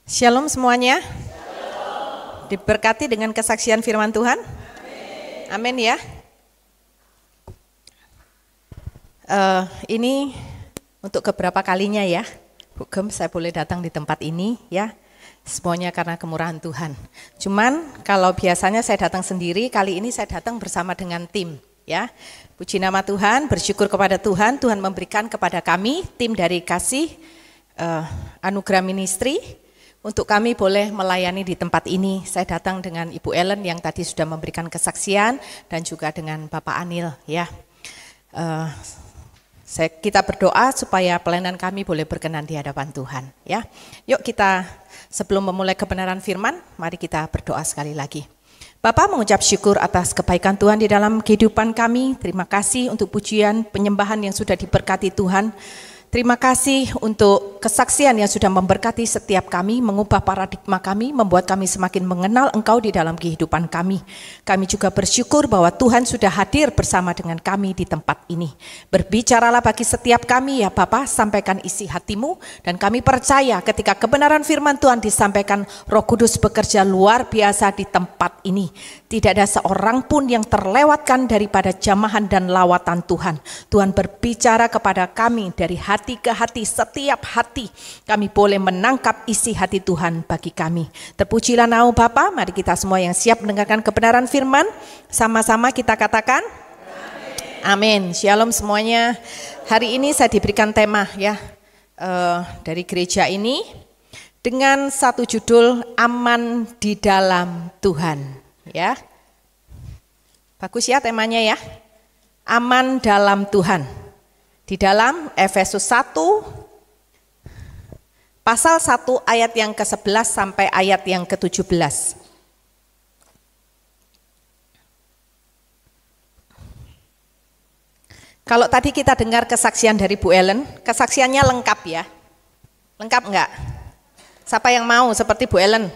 Shalom semuanya. Diberkati dengan kesaksian firman Tuhan. Amin ya. Ini untuk keberapa kalinya ya, Bu Gem, saya boleh datang di tempat ini ya. Semuanya karena kemurahan Tuhan. Cuman kalau biasanya saya datang sendiri, kali ini saya datang bersama dengan tim ya. Puji nama Tuhan, bersyukur kepada Tuhan. Tuhan memberikan kepada kami tim dari Kasih Anugerah Ministry untuk kami boleh melayani di tempat ini. Saya datang dengan Ibu Ellen yang tadi sudah memberikan kesaksian dan juga dengan Bapak Anil ya. Kita berdoa supaya pelayanan kami boleh berkenan di hadapan Tuhan ya. Yuk kita sebelum memulai kebenaran firman, mari kita berdoa sekali lagi. Bapa, mengucap syukur atas kebaikan Tuhan di dalam kehidupan kami. Terima kasih untuk pujian penyembahan yang sudah diberkati Tuhan. Terima kasih untuk kesaksian yang sudah memberkati setiap kami, mengubah paradigma kami, membuat kami semakin mengenal Engkau di dalam kehidupan kami. Kami juga bersyukur bahwa Tuhan sudah hadir bersama dengan kami di tempat ini. Berbicaralah bagi setiap kami ya Bapa, sampaikan isi hatimu, dan kami percaya ketika kebenaran firman Tuhan disampaikan, Roh Kudus bekerja luar biasa di tempat ini. Tidak ada seorang pun yang terlewatkan daripada jamahan dan lawatan Tuhan. Tuhan berbicara kepada kami dari hati ke hati, setiap hati kami boleh menangkap isi hati Tuhan bagi kami. Terpujilah nama Bapa. Mari kita semua yang siap mendengarkan kebenaran firman, sama-sama kita katakan amin. Shalom semuanya. Hari ini saya diberikan tema ya dari gereja ini dengan satu judul, aman di dalam Tuhan ya. Bagus ya temanya ya, aman dalam Tuhan. Di dalam Efesus 1 pasal 1 ayat yang ke-11 sampai ayat yang ke-17. Kalau tadi kita dengar kesaksian dari Bu Ellen, kesaksiannya lengkap ya. Lengkap enggak? Siapa yang mau seperti Bu Ellen?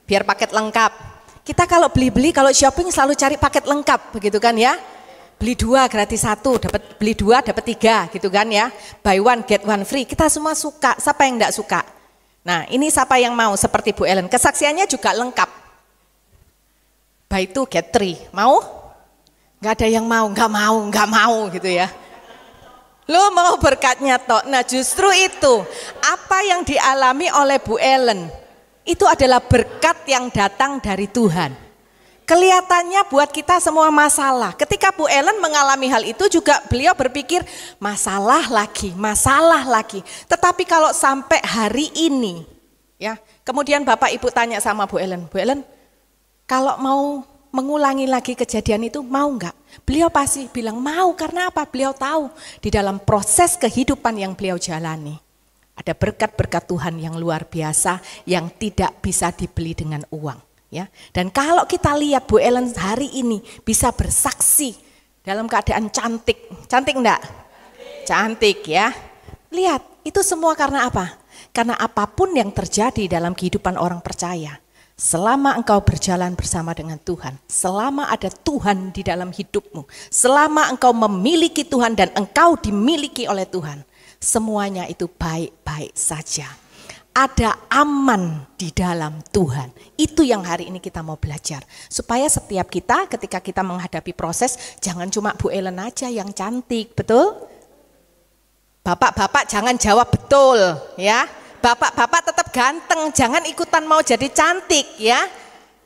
Biar paket lengkap. Kita kalau beli-beli, kalau shopping selalu cari paket lengkap, begitu kan ya? Beli 2 gratis 1, beli 2 dapat 3 gitu kan ya. Buy one get one free. Kita semua suka, siapa yang enggak suka? Nah, ini siapa yang mau seperti Bu Ellen? Kesaksiannya juga lengkap. Buy 2 get 3. Mau? Enggak ada yang mau, enggak mau gitu ya. Lo mau berkatnya tok. Nah, justru itu apa yang dialami oleh Bu Ellen itu adalah berkat yang datang dari Tuhan. Kelihatannya buat kita semua masalah. Ketika Bu Ellen mengalami hal itu juga beliau berpikir masalah lagi. Tetapi kalau sampai hari ini, ya, kemudian Bapak Ibu tanya sama Bu Ellen, kalau mau mengulangi lagi kejadian itu mau enggak? Beliau pasti bilang mau, karena apa? Beliau tahu di dalam proses kehidupan yang beliau jalani ada berkat-berkat Tuhan yang luar biasa yang tidak bisa dibeli dengan uang. Ya, dan kalau kita lihat Bu Ellen hari ini bisa bersaksi dalam keadaan cantik enggak? Cantik ya. Lihat, itu semua karena apa? Karena apapun yang terjadi dalam kehidupan orang percaya, selama engkau berjalan bersama dengan Tuhan, selama ada Tuhan di dalam hidupmu, selama engkau memiliki Tuhan dan engkau dimiliki oleh Tuhan, semuanya itu baik-baik saja. Ada aman di dalam Tuhan. Itu yang hari ini kita mau belajar. Supaya setiap kita ketika kita menghadapi proses, jangan cuma Bu Ellen aja yang cantik, betul? Bapak-bapak jangan jawab betul ya. Bapak-bapak tetap ganteng, jangan ikutan mau jadi cantik ya.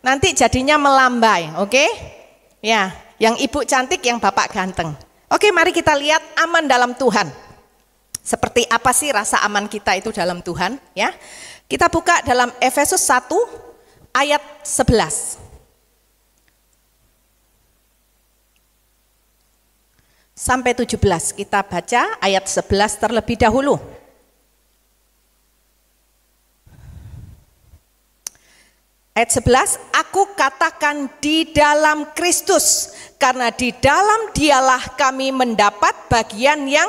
Nanti jadinya melambai, oke? Ya, yang ibu cantik, yang bapak ganteng. Oke, mari kita lihat aman dalam Tuhan. Seperti apa sih rasa aman kita itu dalam Tuhan ya? Kita buka dalam Efesus 1 ayat 11. Sampai 17 kita baca ayat 11 terlebih dahulu. Ayat 11, aku katakan di dalam Kristus, karena di dalam Dialah kami mendapat bagian yang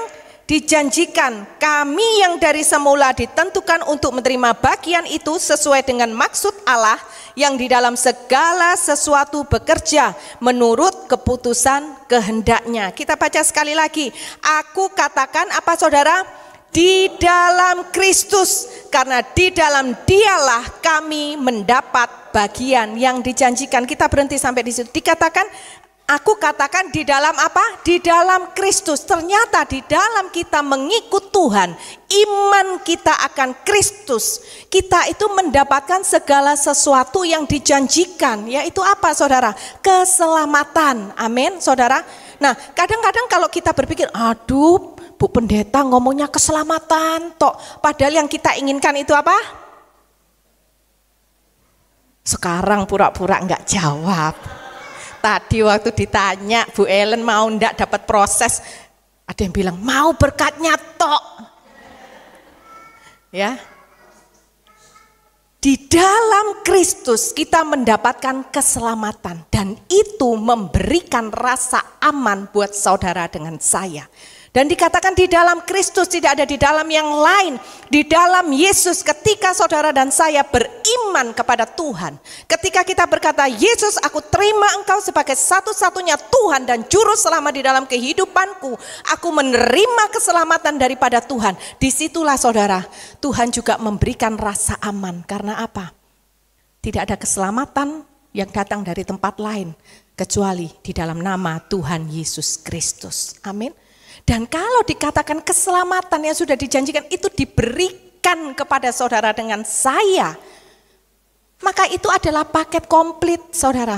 dijanjikan. Kami yang dari semula ditentukan untuk menerima bagian itu sesuai dengan maksud Allah yang di dalam segala sesuatu bekerja menurut keputusan kehendaknya. Kita baca sekali lagi. Aku katakan apa saudara? Di dalam Kristus, karena di dalam Dialah kami mendapat bagian yang dijanjikan. Kita berhenti sampai di situ. Dikatakan, aku katakan di dalam apa? Di dalam Kristus. Ternyata di dalam kita mengikut Tuhan, iman kita akan Kristus, kita itu mendapatkan segala sesuatu yang dijanjikan. Yaitu apa, saudara? Keselamatan. Amin, saudara. Nah, kadang-kadang kalau kita berpikir, aduh, Bu Pendeta ngomongnya keselamatan tok. Padahal yang kita inginkan itu apa? Sekarang pura-pura enggak jawab. Tadi waktu ditanya Bu Ellen mau enggak dapat proses, ada yang bilang mau berkatnya tok. Ya. Di dalam Kristus kita mendapatkan keselamatan dan itu memberikan rasa aman buat saudara dengan saya. Dan dikatakan di dalam Kristus, tidak ada di dalam yang lain. Di dalam Yesus, ketika saudara dan saya beriman kepada Tuhan. Ketika kita berkata, Yesus, aku terima Engkau sebagai satu-satunya Tuhan dan Juru Selamat di dalam kehidupanku. Aku menerima keselamatan daripada Tuhan. Disitulah saudara, Tuhan juga memberikan rasa aman. Karena apa? Tidak ada keselamatan yang datang dari tempat lain. Kecuali di dalam nama Tuhan Yesus Kristus. Amin. Dan kalau dikatakan keselamatan yang sudah dijanjikan itu diberikan kepada saudara dengan saya, maka itu adalah paket komplit, saudara.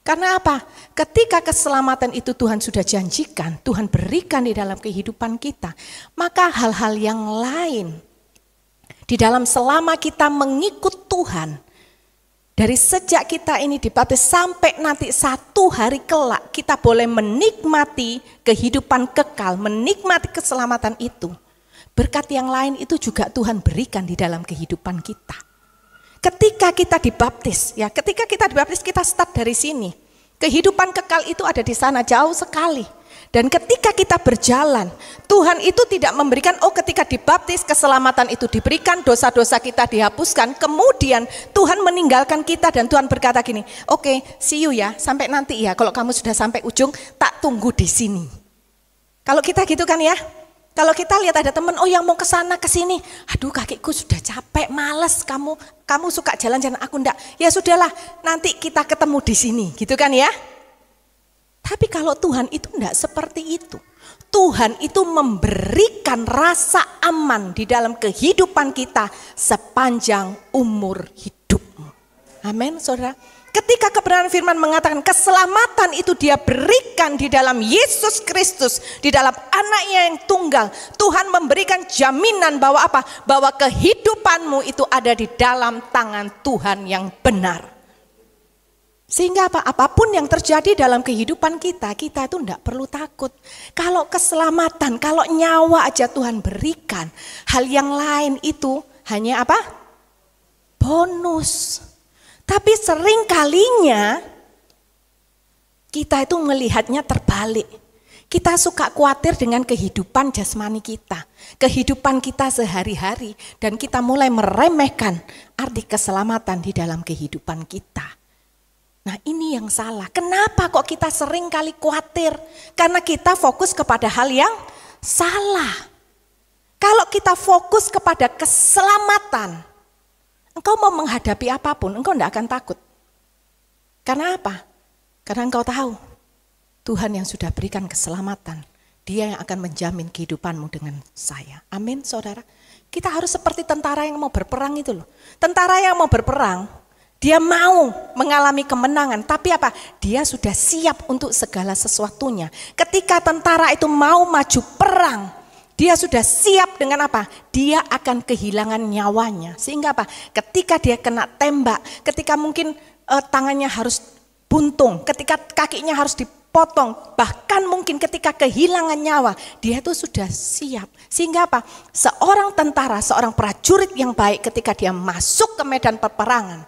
Karena apa? Ketika keselamatan itu Tuhan sudah janjikan, Tuhan berikan di dalam kehidupan kita, maka hal-hal yang lain di dalam selama kita mengikut Tuhan, dari sejak kita ini dibaptis sampai nanti satu hari kelak kita boleh menikmati kehidupan kekal, menikmati keselamatan itu. Berkat yang lain itu juga Tuhan berikan di dalam kehidupan kita. Ketika kita dibaptis, kita start dari sini. Kehidupan kekal itu ada di sana jauh sekali. Dan ketika kita berjalan, Tuhan itu tidak memberikan, ketika dibaptis keselamatan itu diberikan, dosa-dosa kita dihapuskan, kemudian Tuhan meninggalkan kita dan Tuhan berkata gini, oke, see you ya, sampai nanti ya, kalau kamu sudah sampai ujung, tak tunggu di sini. Kalau kita gitu kan ya, kalau kita lihat ada teman, yang mau ke sana ke sini, aduh kakiku sudah capek, malas, kamu suka jalan-jalan, aku enggak, ya sudahlah, nanti kita ketemu di sini, gitu kan ya. Tapi kalau Tuhan itu enggak seperti itu. Tuhan itu memberikan rasa aman di dalam kehidupan kita sepanjang umur hidupmu. Amin, saudara. Ketika kebenaran firman mengatakan keselamatan itu dia berikan di dalam Yesus Kristus, di dalam anaknya yang tunggal. Tuhan memberikan jaminan bahwa apa? Bahwa kehidupanmu itu ada di dalam tangan Tuhan yang benar. Sehingga apapun yang terjadi dalam kehidupan kita itu tidak perlu takut. Kalau keselamatan, kalau nyawa aja Tuhan berikan, hal yang lain itu hanya apa? Bonus. Tapi sering kalinya kita itu melihatnya terbalik. Kita suka khawatir dengan kehidupan jasmani kita, kehidupan kita sehari-hari, dan kita mulai meremehkan arti keselamatan di dalam kehidupan kita. Nah ini yang salah. Kenapa kok kita sering kali khawatir? Karena kita fokus kepada hal yang salah. Kalau kita fokus kepada keselamatan, engkau mau menghadapi apapun, engkau tidak akan takut. Karena apa? Karena engkau tahu, Tuhan yang sudah berikan keselamatan, Dia yang akan menjamin kehidupanmu dengan saya. Amin, saudara. Kita harus seperti tentara yang mau berperang itu loh. Tentara yang mau berperang, dia mau mengalami kemenangan, tapi apa? Dia sudah siap untuk segala sesuatunya. Ketika tentara itu mau maju perang, dia sudah siap dengan apa? Dia akan kehilangan nyawanya. Sehingga apa? Ketika dia kena tembak, ketika mungkin tangannya harus buntung, ketika kakinya harus dipotong, bahkan mungkin ketika kehilangan nyawa, dia itu sudah siap. Sehingga apa? Seorang tentara, seorang prajurit yang baik ketika dia masuk ke medan peperangan,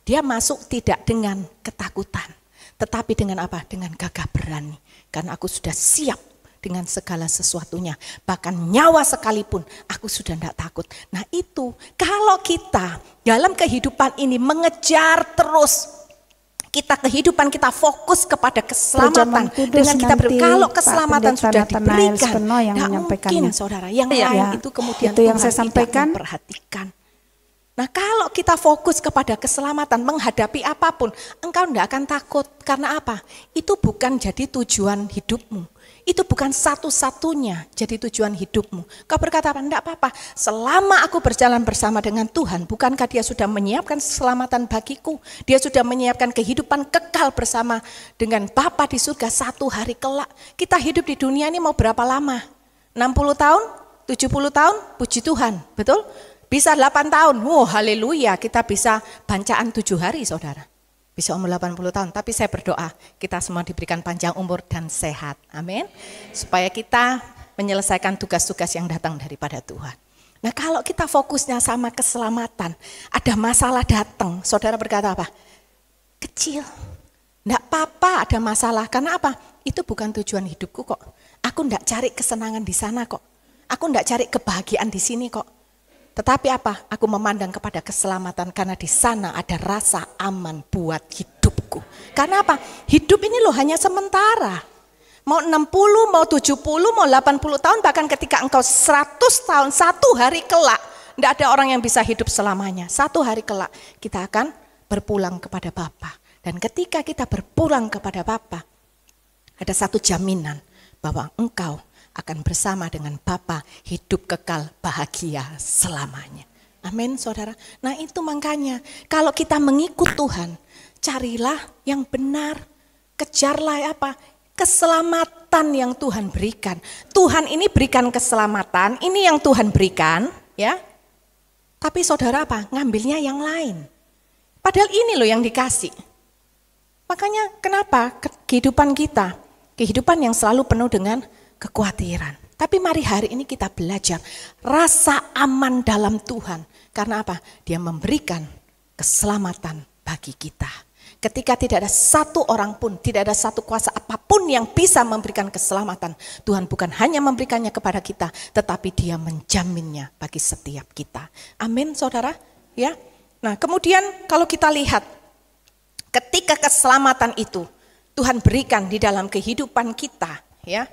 dia masuk tidak dengan ketakutan, tetapi dengan apa? Dengan gagah berani. Karena aku sudah siap dengan segala sesuatunya. Bahkan nyawa sekalipun aku sudah tidak takut. Nah itu, kalau kita dalam kehidupan ini mengejar terus, kehidupan kita fokus kepada keselamatan. Dengan kita kalau keselamatan sudah diberikan, tidak mungkin saudara, yang lain itu kemudian itu yang saya sampaikan. Perhatikan. Nah kalau kita fokus kepada keselamatan menghadapi apapun, engkau tidak akan takut. Karena apa? Itu bukan jadi tujuan hidupmu. Itu bukan satu-satunya jadi tujuan hidupmu. Kau berkata apa? Tidak apa-apa. Selama aku berjalan bersama dengan Tuhan, bukankah Dia sudah menyiapkan keselamatan bagiku? Dia sudah menyiapkan kehidupan kekal bersama dengan Bapa di surga satu hari kelak. Kita hidup di dunia ini mau berapa lama? 60 tahun? 70 tahun? Puji Tuhan. Betul? Bisa 8 tahun, haleluya, kita bisa bancaan 7 hari saudara. Bisa umur 80 tahun, tapi saya berdoa kita semua diberikan panjang umur dan sehat, amin. Supaya kita menyelesaikan tugas-tugas yang datang daripada Tuhan. Nah kalau kita fokusnya sama keselamatan, ada masalah datang, saudara berkata apa? Kecil, enggak apa-apa ada masalah, karena apa? Itu bukan tujuan hidupku kok. Aku enggak cari kesenangan di sana kok. Aku enggak cari kebahagiaan di sini kok. Tetapi apa? Aku memandang kepada keselamatan karena di sana ada rasa aman buat hidupku. Karena apa? Hidup ini loh hanya sementara. Mau 60, mau 70, mau 80 tahun, bahkan ketika engkau 100 tahun, satu hari kelak, tidak ada orang yang bisa hidup selamanya. Satu hari kelak kita akan berpulang kepada Bapa. Dan ketika kita berpulang kepada Bapa, ada satu jaminan bahwa engkau akan bersama dengan Bapa, hidup kekal, bahagia selamanya. Amin saudara. Nah itu makanya kalau kita mengikut Tuhan, carilah yang benar, kejarlah apa? Keselamatan yang Tuhan berikan. Tuhan ini berikan keselamatan, ini yang Tuhan berikan, ya. Tapi saudara apa? Ngambilnya yang lain. Padahal ini loh yang dikasih. Makanya kenapa kehidupan kita, kehidupan yang selalu penuh dengan kekhawatiran. Tapi mari hari ini kita belajar rasa aman dalam Tuhan. Karena apa? Dia memberikan keselamatan bagi kita. Ketika tidak ada satu orang pun, tidak ada satu kuasa apapun yang bisa memberikan keselamatan. Tuhan bukan hanya memberikannya kepada kita, tetapi Dia menjaminnya bagi setiap kita. Amin saudara. Ya. Nah kemudian kalau kita lihat, ketika keselamatan itu Tuhan berikan di dalam kehidupan kita, ya.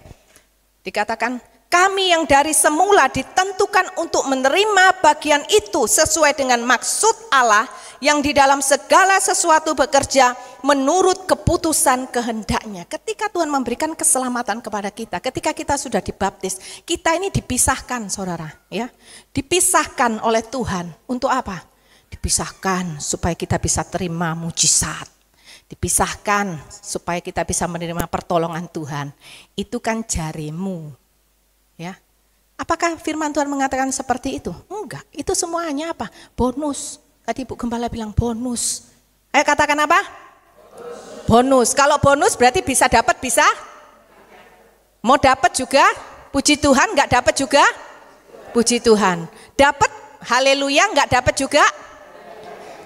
Dikatakan, kami yang dari semula ditentukan untuk menerima bagian itu sesuai dengan maksud Allah yang di dalam segala sesuatu bekerja menurut keputusan kehendaknya. Ketika Tuhan memberikan keselamatan kepada kita, ketika kita sudah dibaptis, kita ini dipisahkan saudara, ya, dipisahkan oleh Tuhan untuk apa? Dipisahkan supaya kita bisa terima mujizat. Dipisahkan supaya kita bisa menerima pertolongan Tuhan. Itu kan jarimu. Ya. Apakah firman Tuhan mengatakan seperti itu? Enggak, itu semuanya apa? Bonus. Tadi Bu Gembala bilang bonus. Ayo katakan apa? Bonus. Kalau bonus berarti bisa dapat, bisa? Mau dapat juga? Puji Tuhan, enggak dapat juga? Puji Tuhan. Dapat, haleluya, enggak dapat juga?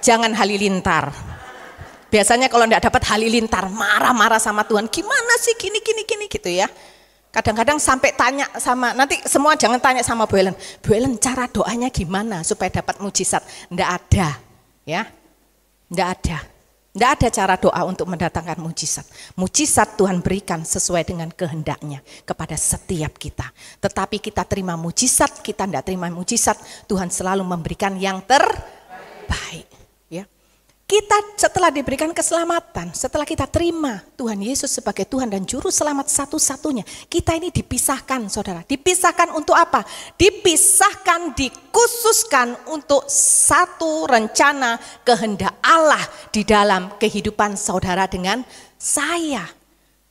Jangan halilintar. Biasanya kalau enggak dapat halilintar, marah-marah sama Tuhan. Gimana sih gini gitu ya. Kadang-kadang sampai tanya sama, nanti semua jangan tanya sama Bu Ellen. Bu Ellen cara doanya gimana supaya dapat mujizat? Enggak ada, ya. Enggak ada. Enggak ada cara doa untuk mendatangkan mujizat. Mujizat Tuhan berikan sesuai dengan kehendaknya kepada setiap kita. Tetapi kita terima mujizat, kita enggak terima mujizat, Tuhan selalu memberikan yang terbaik. Kita setelah diberikan keselamatan, setelah kita terima Tuhan Yesus sebagai Tuhan dan Juru Selamat satu-satunya, kita ini dipisahkan saudara. Dipisahkan untuk apa? Dipisahkan, dikhususkan untuk satu rencana kehendak Allah di dalam kehidupan saudara dengan saya.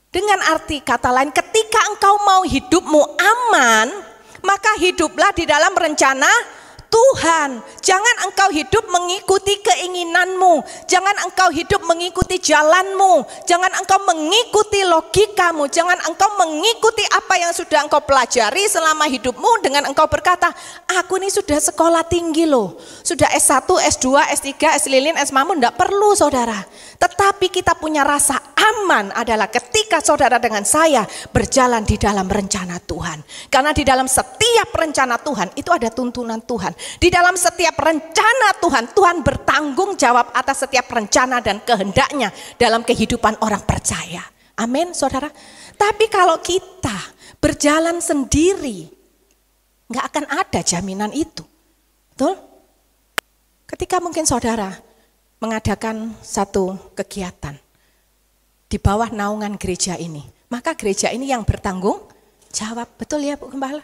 Dengan arti kata lain, ketika engkau mau hidupmu aman, maka hiduplah di dalam rencana Tuhan. Jangan engkau hidup mengikuti keinginanmu. Jangan engkau hidup mengikuti jalanmu. Jangan engkau mengikuti logikamu. Jangan engkau mengikuti apa yang sudah engkau pelajari selama hidupmu dengan engkau berkata, aku ini sudah sekolah tinggi loh. Sudah S1, S2, S3, S lilin, S mamun, enggak perlu saudara. Tetapi kita punya rasa aman adalah ketika saudara dengan saya berjalan di dalam rencana Tuhan. Karena di dalam setiap rencana Tuhan itu ada tuntunan Tuhan. Di dalam setiap rencana Tuhan, Tuhan bertanggung jawab atas setiap rencana dan kehendaknya dalam kehidupan orang percaya. Amin saudara. Tapi kalau kita berjalan sendiri, gak akan ada jaminan itu. Betul? Ketika ketika mungkin saudara mengadakan satu kegiatan di bawah naungan gereja ini, maka gereja ini yang bertanggung jawab. Betul ya Bu Gembala?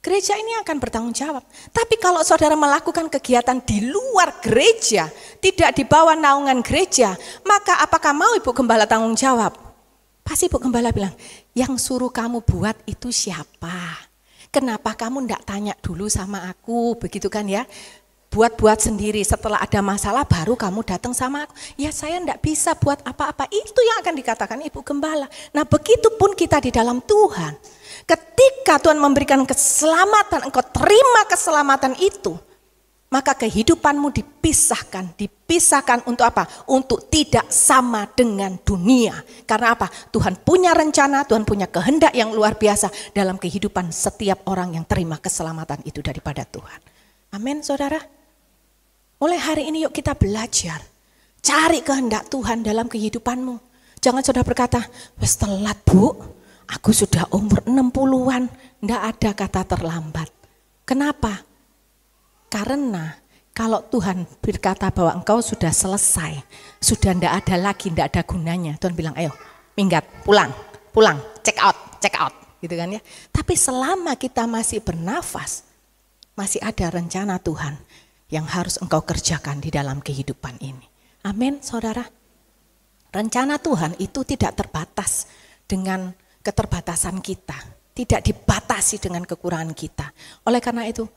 Gereja ini akan bertanggung jawab. Tapi kalau saudara melakukan kegiatan di luar gereja, tidak di bawah naungan gereja, maka apakah mau Ibu Gembala tanggung jawab? Pasti Ibu Gembala bilang, yang suruh kamu buat itu siapa? Kenapa kamu enggak tanya dulu sama aku? Begitu kan ya? Buat-buat sendiri, setelah ada masalah baru kamu datang sama aku. Ya saya enggak bisa buat apa-apa. Itu yang akan dikatakan Ibu Gembala. Nah begitu pun kita di dalam Tuhan. Ketika Tuhan memberikan keselamatan, engkau terima keselamatan itu, maka kehidupanmu dipisahkan untuk apa? Untuk tidak sama dengan dunia. Karena apa? Tuhan punya rencana, Tuhan punya kehendak yang luar biasa dalam kehidupan setiap orang yang terima keselamatan itu daripada Tuhan. Amin saudara. Mulai hari ini yuk kita belajar. Cari kehendak Tuhan dalam kehidupanmu. Jangan saudara berkata, wes telat Bu. Aku sudah umur 60-an, enggak ada kata terlambat. Kenapa? Karena kalau Tuhan berkata bahwa engkau sudah selesai, sudah enggak ada lagi, enggak ada gunanya. Tuhan bilang, ayo minggat, pulang, check out, gitu kan ya. Tapi selama kita masih bernafas, masih ada rencana Tuhan yang harus engkau kerjakan di dalam kehidupan ini. Amin, saudara. Rencana Tuhan itu tidak terbatas dengan keterbatasan kita, tidak dibatasi dengan kekurangan kita. Oleh karena itu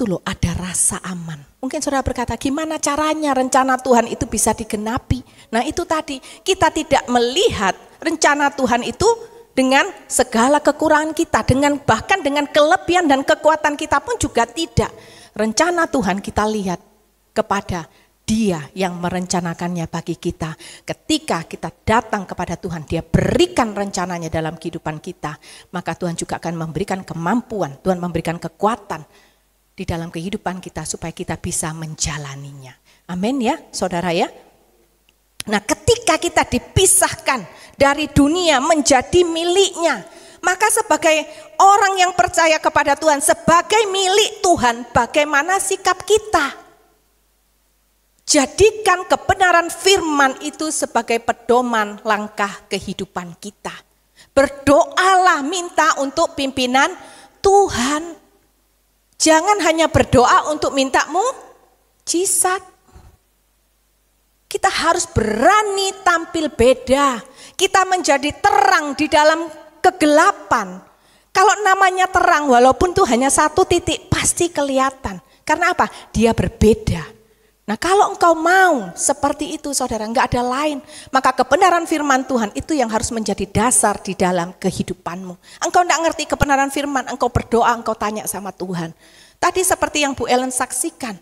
loh ada rasa aman. Mungkin saudara berkata, gimana caranya rencana Tuhan itu bisa digenapi? Nah itu tadi, kita tidak melihat rencana Tuhan itu dengan segala kekurangan kita, bahkan dengan kelebihan dan kekuatan kita pun juga tidak. Rencana Tuhan kita lihat kepada Dia yang merencanakannya bagi kita. Ketika kita datang kepada Tuhan, Dia berikan rencananya dalam kehidupan kita. Maka Tuhan juga akan memberikan kemampuan, Tuhan memberikan kekuatan di dalam kehidupan kita supaya kita bisa menjalaninya. Amin ya saudara ya. Nah ketika kita dipisahkan dari dunia menjadi miliknya, maka sebagai orang yang percaya kepada Tuhan, sebagai milik Tuhan, bagaimana sikap kita? Jadikan kebenaran firman itu sebagai pedoman langkah kehidupan kita. Berdoalah minta untuk pimpinan Tuhan. Jangan hanya berdoa untuk minta mukjizat. Kita harus berani tampil beda. Kita menjadi terang di dalam kegelapan. Kalau namanya terang, walaupun itu hanya satu titik, pasti kelihatan. Karena apa? Dia berbeda. Nah kalau engkau mau seperti itu saudara, enggak ada lain. Maka kebenaran firman Tuhan itu yang harus menjadi dasar di dalam kehidupanmu. Engkau enggak ngerti kebenaran firman, engkau berdoa, engkau tanya sama Tuhan. Tadi seperti yang Bu Ellen saksikan.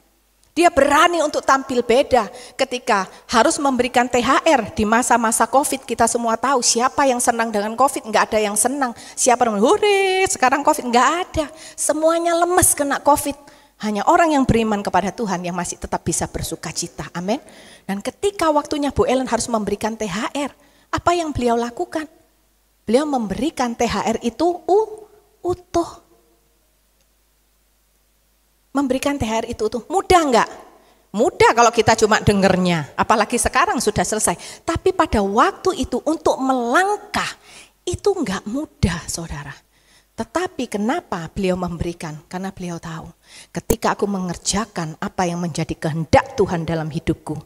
Dia berani untuk tampil beda ketika harus memberikan THR di masa-masa COVID. Kita semua tahu siapa yang senang dengan COVID, enggak ada yang senang. Siapa yang hore sekarang COVID, enggak ada. Semuanya lemes kena COVID. Hanya orang yang beriman kepada Tuhan yang masih tetap bisa bersuka cita. Amin. Dan ketika waktunya Bu Ellen harus memberikan THR, apa yang beliau lakukan? Beliau memberikan THR itu utuh. Memberikan THR itu utuh. Mudah enggak? Mudah kalau kita cuma dengernya. Apalagi sekarang sudah selesai. Tapi pada waktu itu untuk melangkah, itu enggak mudah saudara. Tetapi kenapa beliau memberikan? Karena beliau tahu ketika aku mengerjakan apa yang menjadi kehendak Tuhan dalam hidupku,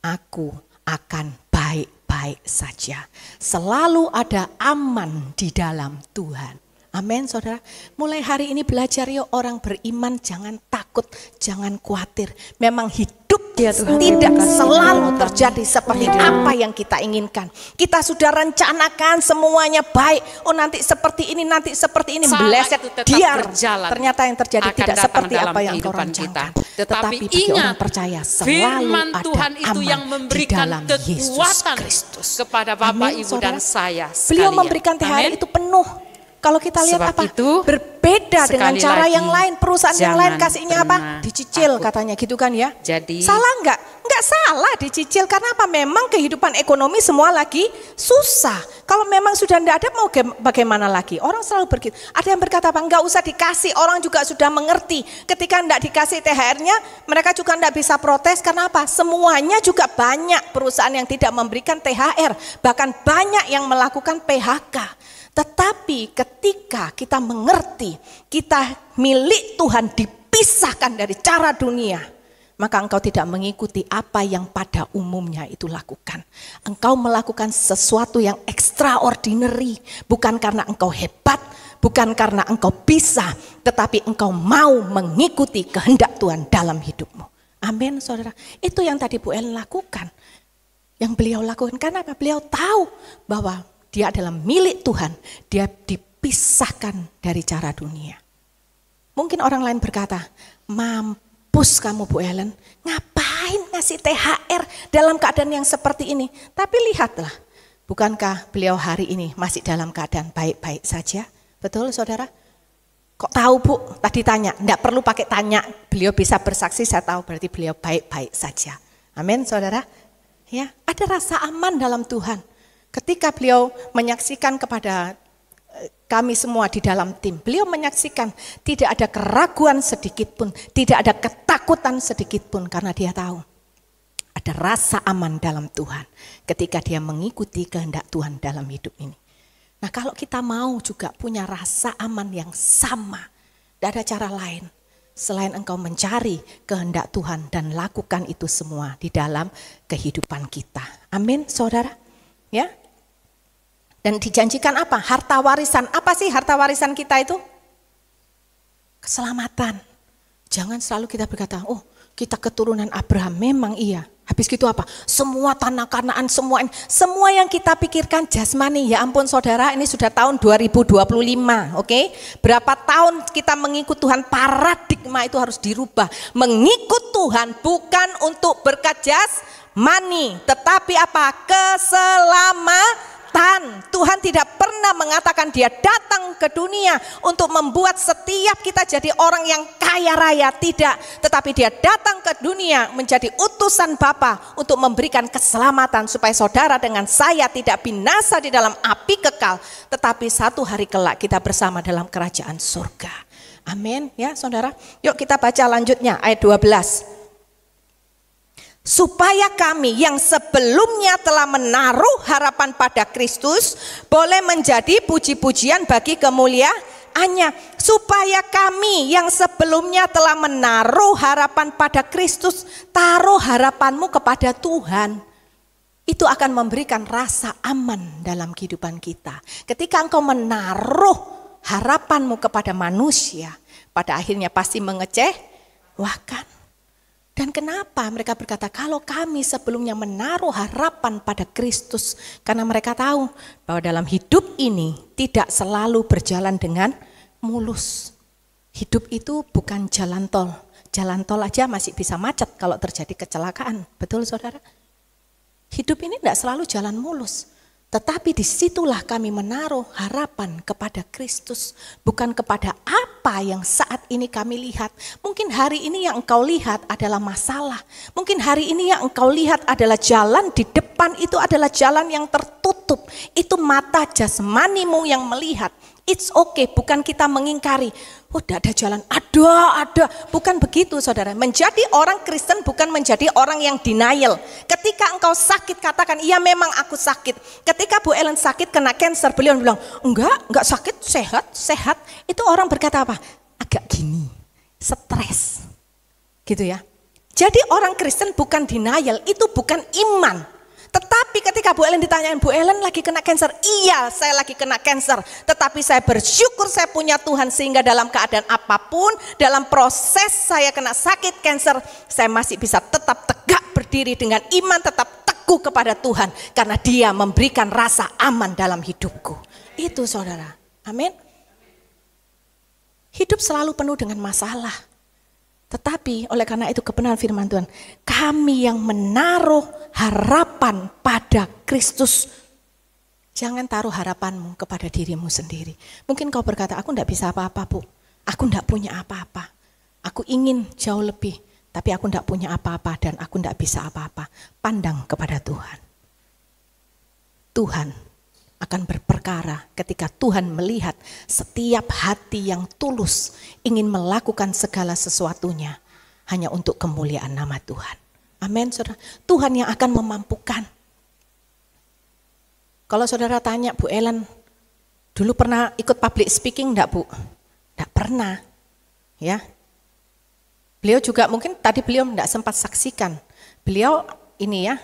aku akan baik-baik saja. Selalu ada aman di dalam Tuhan. Amin saudara. Mulai hari ini belajar yuk orang beriman, jangan takut, jangan khawatir. Memang hidup ya Tuhan, tidak selalu terjadi seperti apa yang kita inginkan. Kita sudah rencanakan semuanya baik. Oh nanti seperti ini, nanti seperti ini. Meleset diam. Ternyata yang terjadi tidak seperti apa yang kau rencanakan. Tetapi bagi orang percaya selalu ada Tuhan itu aman yang memberikan di dalam Yesus kekuatan Kristus. kepada Bapak, Amin, Ibu dan saya sekalian. Beliau memberikan THR itu penuh. Kalau kita lihat Sebab apa? itu, Berbeda dengan cara yang lain. Perusahaan yang lain kasihnya apa? Dicicil takut. katanya gitu kan ya. Jadi salah enggak? Enggak salah dicicil. Karena apa? Memang kehidupan ekonomi semua lagi susah. Kalau memang sudah enggak ada mau bagaimana lagi? Orang selalu berkata, ada yang berkata apa? Enggak usah dikasih. Orang juga sudah mengerti. Ketika enggak dikasih THR-nya, mereka juga enggak bisa protes. Karena apa? Semuanya juga banyak perusahaan yang tidak memberikan THR. Bahkan banyak yang melakukan PHK. Tetapi ketika kita mengerti, kita milik Tuhan dipisahkan dari cara dunia, maka engkau tidak mengikuti apa yang pada umumnya itu lakukan. Engkau melakukan sesuatu yang extraordinary, bukan karena engkau hebat, bukan karena engkau bisa, tetapi engkau mau mengikuti kehendak Tuhan dalam hidupmu. Amin, saudara. Itu yang tadi Bu Ellen lakukan. Yang beliau lakukan, karena apa? Beliau tahu bahwa dia adalah milik Tuhan, dia dipisahkan dari cara dunia. Mungkin orang lain berkata, mampus kamu Bu Ellen, ngapain ngasih THR dalam keadaan yang seperti ini? Tapi lihatlah, bukankah beliau hari ini masih dalam keadaan baik-baik saja? Betul saudara? Kok tahu Bu? Tadi tanya, enggak perlu pakai tanya, beliau bisa bersaksi, saya tahu berarti beliau baik-baik saja. Amin saudara? Ya, ada rasa aman dalam Tuhan. Ketika beliau menyaksikan kepada kami semua di dalam tim, beliau menyaksikan tidak ada keraguan sedikit pun, tidak ada ketakutan sedikit pun, karena dia tahu ada rasa aman dalam Tuhan ketika dia mengikuti kehendak Tuhan dalam hidup ini. Nah, kalau kita mau juga punya rasa aman yang sama, tidak ada cara lain selain engkau mencari kehendak Tuhan dan lakukan itu semua di dalam kehidupan kita. Amin, saudara. Ya. Dan dijanjikan apa? Harta warisan. Apa sih harta warisan kita itu? Keselamatan. Jangan selalu kita berkata, oh kita keturunan Abraham. Memang iya. Habis gitu apa? Semua tanah Kanaan, semua yang kita pikirkan jasmani. Ya ampun saudara, ini sudah tahun 2025. Oke? Berapa tahun kita mengikut Tuhan, paradigma itu harus dirubah. Mengikut Tuhan bukan untuk berkat jasmani, tetapi apa? Keselamatan. Tuhan tidak pernah mengatakan dia datang ke dunia untuk membuat setiap kita jadi orang yang kaya raya, tidak. Tetapi dia datang ke dunia menjadi utusan Bapa untuk memberikan keselamatan supaya saudara dengan saya tidak binasa di dalam api kekal, tetapi satu hari kelak kita bersama dalam kerajaan surga. Amin ya saudara. Yuk kita baca lanjutnya ayat 12. Supaya kami yang sebelumnya telah menaruh harapan pada Kristus boleh menjadi puji-pujian bagi kemuliaannya. Supaya kami yang sebelumnya telah menaruh harapan pada Kristus, taruh harapanmu kepada Tuhan. Itu akan memberikan rasa aman dalam kehidupan kita. Ketika engkau menaruh harapanmu kepada manusia, pada akhirnya pasti mengecewakan. Dan kenapa mereka berkata, kalau kami sebelumnya menaruh harapan pada Kristus, karena mereka tahu bahwa dalam hidup ini tidak selalu berjalan dengan mulus. Hidup itu bukan jalan tol. Jalan tol aja masih bisa macet kalau terjadi kecelakaan. Betul saudara? Hidup ini tidak selalu jalan mulus. Tetapi disitulah kami menaruh harapan kepada Kristus. Bukan kepada apa yang saat ini kami lihat. Mungkin hari ini yang engkau lihat adalah masalah. Mungkin hari ini yang engkau lihat adalah jalan di depan itu adalah jalan yang tertutup. Itu mata jasmanimu yang melihat. It's okay, bukan kita mengingkari. Oh, tidak ada jalan, ada. Bukan begitu saudara. Menjadi orang Kristen bukan menjadi orang yang denial. Ketika engkau sakit katakan, iya memang aku sakit. Ketika Bu Ellen sakit kena cancer, beliau bilang, enggak sakit, sehat. Itu orang berkata apa? Agak gini, stres. Gitu ya. Jadi orang Kristen bukan denial, itu bukan iman. Tetapi ketika Bu Ellen ditanyain, Bu Ellen lagi kena cancer? Iya, saya lagi kena cancer. Tetapi saya bersyukur saya punya Tuhan sehingga dalam keadaan apapun, dalam proses saya kena sakit cancer, saya masih bisa tetap tegak berdiri dengan iman, tetap teguh kepada Tuhan. Karena Dia memberikan rasa aman dalam hidupku. Itu saudara. Amin. Hidup selalu penuh dengan masalah. Tetapi oleh karena itu kebenaran firman Tuhan, kami yang menaruh harapan pada Kristus Jangan taruh harapanmu kepada dirimu sendiri. Mungkin kau berkata, aku enggak bisa apa-apa, Bu. Aku enggak punya apa-apa. Aku ingin jauh lebih, tapi aku enggak punya apa-apa dan aku enggak bisa apa-apa. Pandang kepada Tuhan. Tuhan akan berperkara ketika Tuhan melihat setiap hati yang tulus ingin melakukan segala sesuatunya hanya untuk kemuliaan nama Tuhan. Amin, saudara. Tuhan yang akan memampukan. Kalau saudara tanya, Bu Ellen, dulu pernah ikut public speaking enggak, Bu? Enggak pernah. Ya. Beliau juga mungkin tadi beliau enggak sempat saksikan. Beliau ini ya,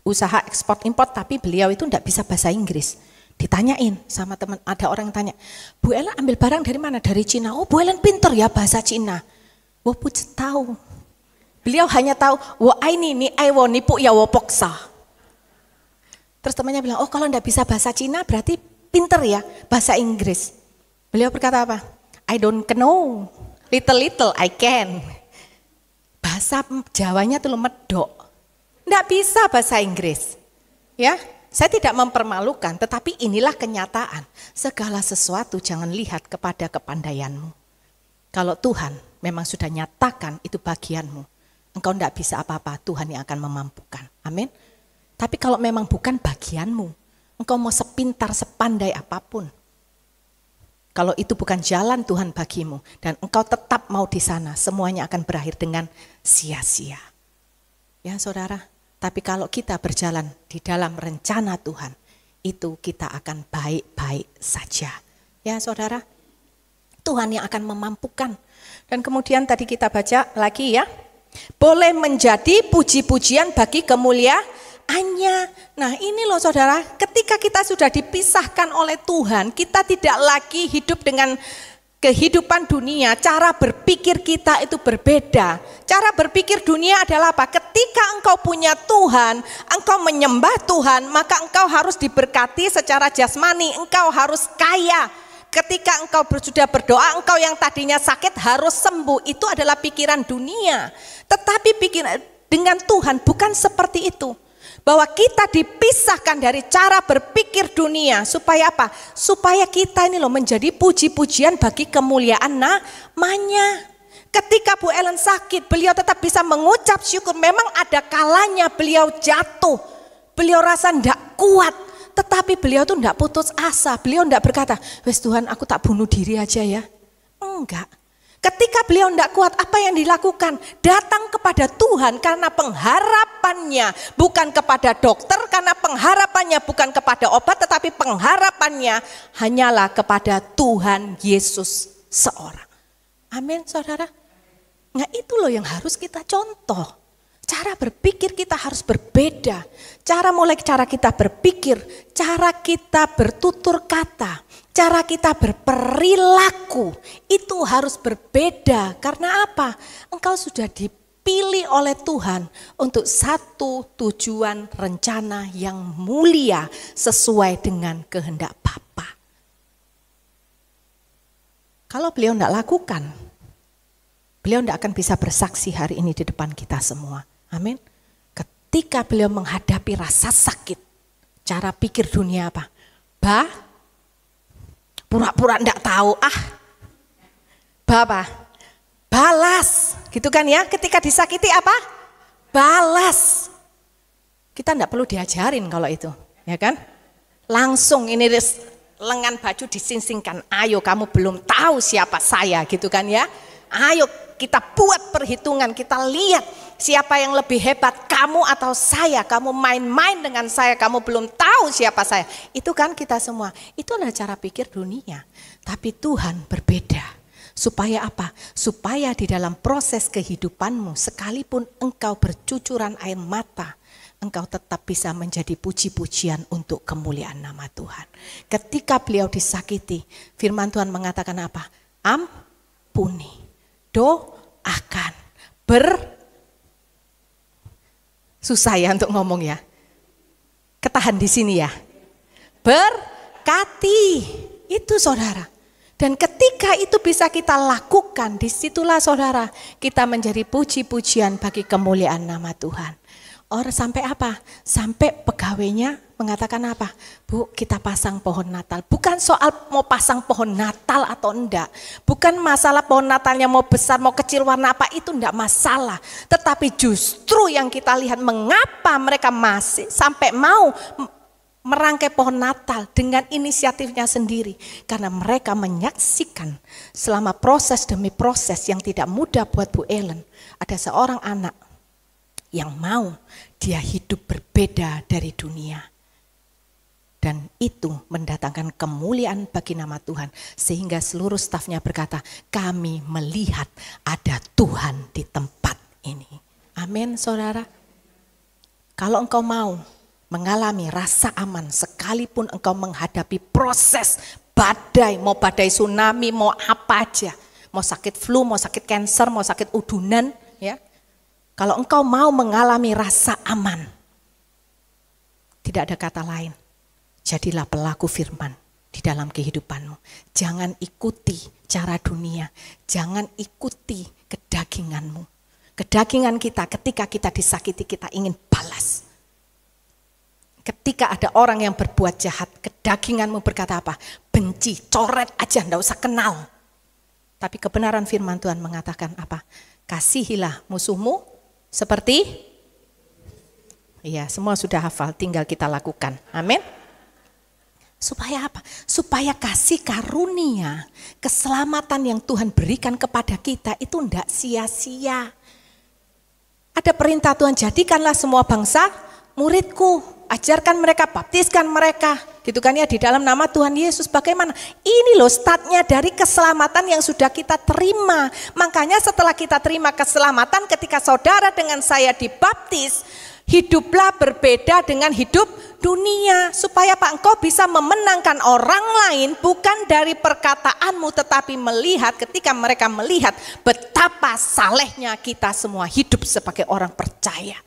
usaha ekspor import, tapi beliau itu enggak bisa bahasa Inggris. Ditanyain sama teman, ada orang yang tanya, Bu Ellen ambil barang dari mana? Dari Cina. Oh, Bu Ellen pinter ya bahasa Cina. Wah, puji tahu. Beliau hanya tahu, wah ini wo nipu ya wo poksa. Terus temannya bilang, oh kalau enggak bisa bahasa Cina berarti pinter ya bahasa Inggris. Beliau berkata apa? I don't know, little I can. Bahasa Jawanya tuh medok. Enggak bisa bahasa Inggris. Ya, saya tidak mempermalukan, tetapi inilah kenyataan. Segala sesuatu jangan lihat kepada kepandaianmu. Kalau Tuhan memang sudah nyatakan itu bagianmu, engkau enggak bisa apa-apa, Tuhan yang akan memampukan. Amin. Tapi kalau memang bukan bagianmu, engkau mau sepintar, sepandai apapun. Kalau itu bukan jalan Tuhan bagimu, dan engkau tetap mau di sana, semuanya akan berakhir dengan sia-sia. Ya saudara, tapi kalau kita berjalan di dalam rencana Tuhan, itu kita akan baik-baik saja. Ya saudara, Tuhan yang akan memampukan. Dan kemudian tadi kita baca lagi ya, boleh menjadi puji-pujian bagi kemuliaannya. Nah ini loh saudara, ketika kita sudah dipisahkan oleh Tuhan, kita tidak lagi hidup dengan kehidupan dunia, cara berpikir kita itu berbeda. Cara berpikir dunia adalah apa? Ketika engkau punya Tuhan, engkau menyembah Tuhan, maka engkau harus diberkati secara jasmani, engkau harus kaya. Ketika engkau sudah berdoa, engkau yang tadinya sakit harus sembuh. Itu adalah pikiran dunia. Tetapi pikiran dengan Tuhan bukan seperti itu. Bahwa kita dipisahkan dari cara berpikir dunia. Supaya apa? Supaya kita ini loh menjadi puji-pujian bagi kemuliaan namanya. Ketika Bu Ellen sakit, beliau tetap bisa mengucap syukur. Memang ada kalanya beliau jatuh. Beliau rasa enggak kuat. Tetapi beliau tuh enggak putus asa. Beliau enggak berkata, wes Tuhan aku tak bunuh diri aja ya. Enggak. Ketika beliau enggak kuat, apa yang dilakukan? Datang kepada Tuhan karena pengharapannya bukan kepada dokter, karena pengharapannya bukan kepada obat, tetapi pengharapannya hanyalah kepada Tuhan Yesus seorang. Amin saudara. Nah itu loh yang harus kita contoh. Cara berpikir kita harus berbeda. Cara kita berpikir, cara kita bertutur kata, cara kita berperilaku itu harus berbeda. Karena apa? Engkau sudah dipilih oleh Tuhan untuk satu tujuan rencana yang mulia sesuai dengan kehendak Bapa. Kalau beliau tidak lakukan, beliau tidak akan bisa bersaksi hari ini di depan kita semua. Amin. Ketika beliau menghadapi rasa sakit, cara pikir dunia apa? Pura-pura enggak tahu. Balas. Gitu kan ya, ketika disakiti apa? Balas. Kita enggak perlu diajarin kalau itu, ya kan? Langsung ini lengan baju disingsingkan. Ayo kamu belum tahu siapa saya, gitu kan ya. Ayo kita buat perhitungan, kita lihat siapa yang lebih hebat, kamu atau saya. Kamu main-main dengan saya, kamu belum tahu siapa saya. Itu kan kita semua, itu adalah cara pikir dunia. Tapi Tuhan berbeda. Supaya apa? Supaya di dalam proses kehidupanmu, sekalipun engkau bercucuran air mata, engkau tetap bisa menjadi puji-pujian untuk kemuliaan nama Tuhan. Ketika beliau disakiti, firman Tuhan mengatakan apa? Ampuni, doakan, susah ya untuk ngomong ya. Ketahan di sini ya. Berkati. Itu saudara. Dan ketika itu bisa kita lakukan, disitulah saudara kita menjadi puji-pujian bagi kemuliaan nama Tuhan. Orang sampai apa? Sampai pegawainya mengatakan apa? Bu, kita pasang pohon Natal. Bukan soal mau pasang pohon Natal atau enggak. Bukan masalah pohon Natalnya mau besar, mau kecil, warna apa, itu enggak masalah. Tetapi justru yang kita lihat mengapa mereka masih sampai mau merangkai pohon Natal dengan inisiatifnya sendiri. Karena mereka menyaksikan selama proses demi proses yang tidak mudah buat Bu Ellen. Ada seorang anak yang mau dia hidup berbeda dari dunia. Dan itu mendatangkan kemuliaan bagi nama Tuhan. Sehingga seluruh stafnya berkata, kami melihat ada Tuhan di tempat ini. Amin, saudara. Kalau engkau mau mengalami rasa aman, sekalipun engkau menghadapi proses badai, mau badai tsunami, mau apa aja. Mau sakit flu, mau sakit kanker, mau sakit udunan, ya. Kalau engkau mau mengalami rasa aman, tidak ada kata lain. Jadilah pelaku firman di dalam kehidupanmu. Jangan ikuti cara dunia. Jangan ikuti kedaginganmu. Kedagingan kita ketika kita disakiti, kita ingin balas. Ketika ada orang yang berbuat jahat, kedaginganmu berkata apa? Benci, coret aja, enggak usah kenal. Tapi kebenaran firman Tuhan mengatakan apa? Kasihilah musuhmu seperti, iya semua sudah hafal, tinggal kita lakukan. Amin. Supaya apa? Supaya kasih karunia, keselamatan yang Tuhan berikan kepada kita itu tidak sia-sia. Ada perintah Tuhan, jadikanlah semua bangsa muridku, ajarkan mereka, baptiskan mereka. Gitu kan ya, di dalam nama Tuhan Yesus. Bagaimana? Ini loh startnya dari keselamatan yang sudah kita terima. Makanya setelah kita terima keselamatan, ketika saudara dengan saya dibaptis, hiduplah berbeda dengan hidup dunia. Supaya Pak, engkau bisa memenangkan orang lain bukan dari perkataanmu, tetapi melihat, ketika mereka melihat betapa salehnya kita semua hidup sebagai orang percaya.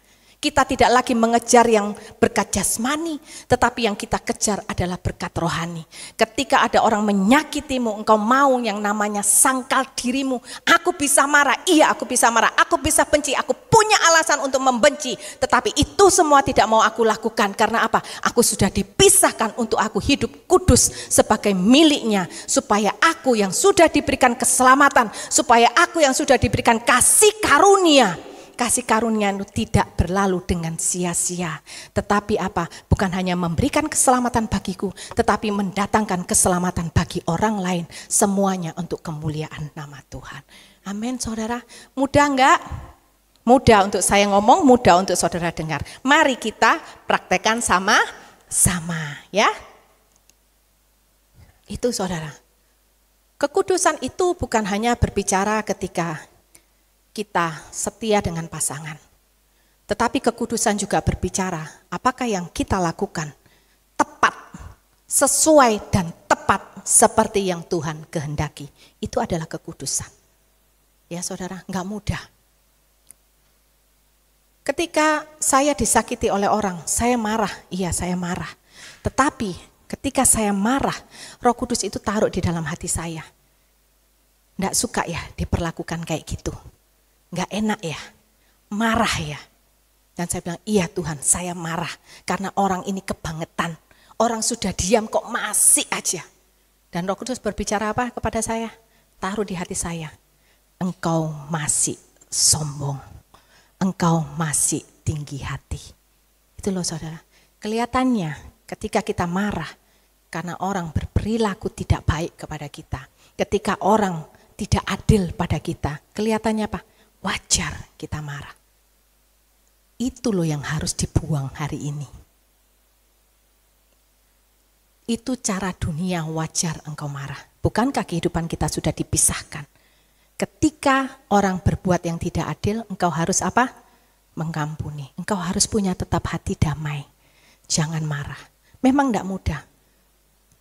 Kita tidak lagi mengejar yang berkat jasmani, tetapi yang kita kejar adalah berkat rohani. Ketika ada orang menyakitimu, engkau mau yang namanya sangkal dirimu. Aku bisa marah, iya aku bisa marah. Aku bisa benci, aku punya alasan untuk membenci. Tetapi itu semua tidak mau aku lakukan. Karena apa? Aku sudah dipisahkan untuk aku hidup kudus sebagai miliknya. Supaya aku yang sudah diberikan keselamatan, supaya aku yang sudah diberikan kasih karunia, kasih karunia itu tidak berlalu dengan sia-sia. Tetapi apa? Bukan hanya memberikan keselamatan bagiku, tetapi mendatangkan keselamatan bagi orang lain. Semuanya untuk kemuliaan nama Tuhan. Amin, saudara. Mudah enggak? Mudah untuk saya ngomong, mudah untuk saudara dengar. Mari kita praktekkan sama-sama, ya. Itu saudara. Kekudusan itu bukan hanya berbicara ketika kita setia dengan pasangan. Tetapi kekudusan juga berbicara apakah yang kita lakukan tepat, sesuai dan tepat seperti yang Tuhan kehendaki. Itu adalah kekudusan. Ya saudara, enggak mudah. Ketika saya disakiti oleh orang, saya marah. Iya, saya marah. Tetapi ketika saya marah, Roh Kudus itu taruh di dalam hati saya. Enggak suka ya diperlakukan kayak gitu. Enggak enak ya, marah ya. Dan saya bilang, iya Tuhan, saya marah karena orang ini kebangetan. Orang sudah diam kok masih aja. Dan Roh Kudus berbicara apa kepada saya? Taruh di hati saya, engkau masih sombong, engkau masih tinggi hati. Itu loh saudara, kelihatannya ketika kita marah karena orang berperilaku tidak baik kepada kita. Ketika orang tidak adil pada kita, kelihatannya apa? Wajar kita marah. Itu loh yang harus dibuang hari ini. Itu cara dunia, wajar engkau marah. Bukankah kehidupan kita sudah dipisahkan? Ketika orang berbuat yang tidak adil, engkau harus apa? Mengampuni. Engkau harus punya tetap hati damai. Jangan marah. Memang tidak mudah.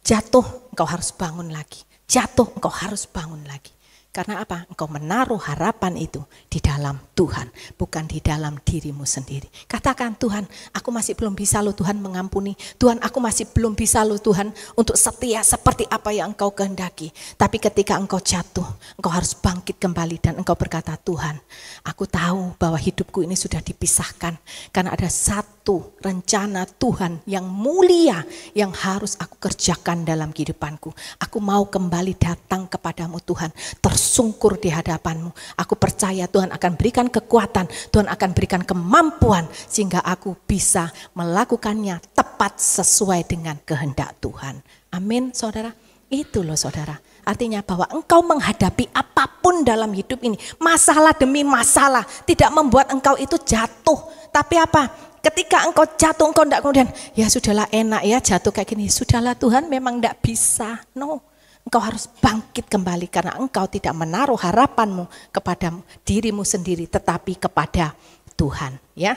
Jatuh, engkau harus bangun lagi. Jatuh, engkau harus bangun lagi. Karena apa? Engkau menaruh harapan itu di dalam Tuhan, bukan di dalam dirimu sendiri. Katakan, Tuhan, aku masih belum bisa loh Tuhan mengampuni. Tuhan, aku masih belum bisa loh Tuhan untuk setia seperti apa yang Engkau kehendaki. Tapi ketika engkau jatuh, engkau harus bangkit kembali dan engkau berkata, Tuhan, aku tahu bahwa hidupku ini sudah dipisahkan. Karena ada satu rencana Tuhan yang mulia yang harus aku kerjakan dalam kehidupanku. Aku mau kembali datang kepadamu Tuhan, tersungkur di hadapanmu. Aku percaya Tuhan akan berikan kekuatan, Tuhan akan berikan kemampuan sehingga aku bisa melakukannya tepat sesuai dengan kehendak Tuhan. Amin, saudara. Itu loh saudara. Artinya bahwa engkau menghadapi apapun dalam hidup ini, masalah demi masalah, tidak membuat engkau itu jatuh. Tapi apa? Ketika engkau jatuh, engkau tidak kemudian, ya sudahlah enak ya jatuh kayak gini. Sudahlah Tuhan memang tidak bisa. No. Engkau harus bangkit kembali karena engkau tidak menaruh harapanmu kepada dirimu sendiri tetapi kepada Tuhan, ya.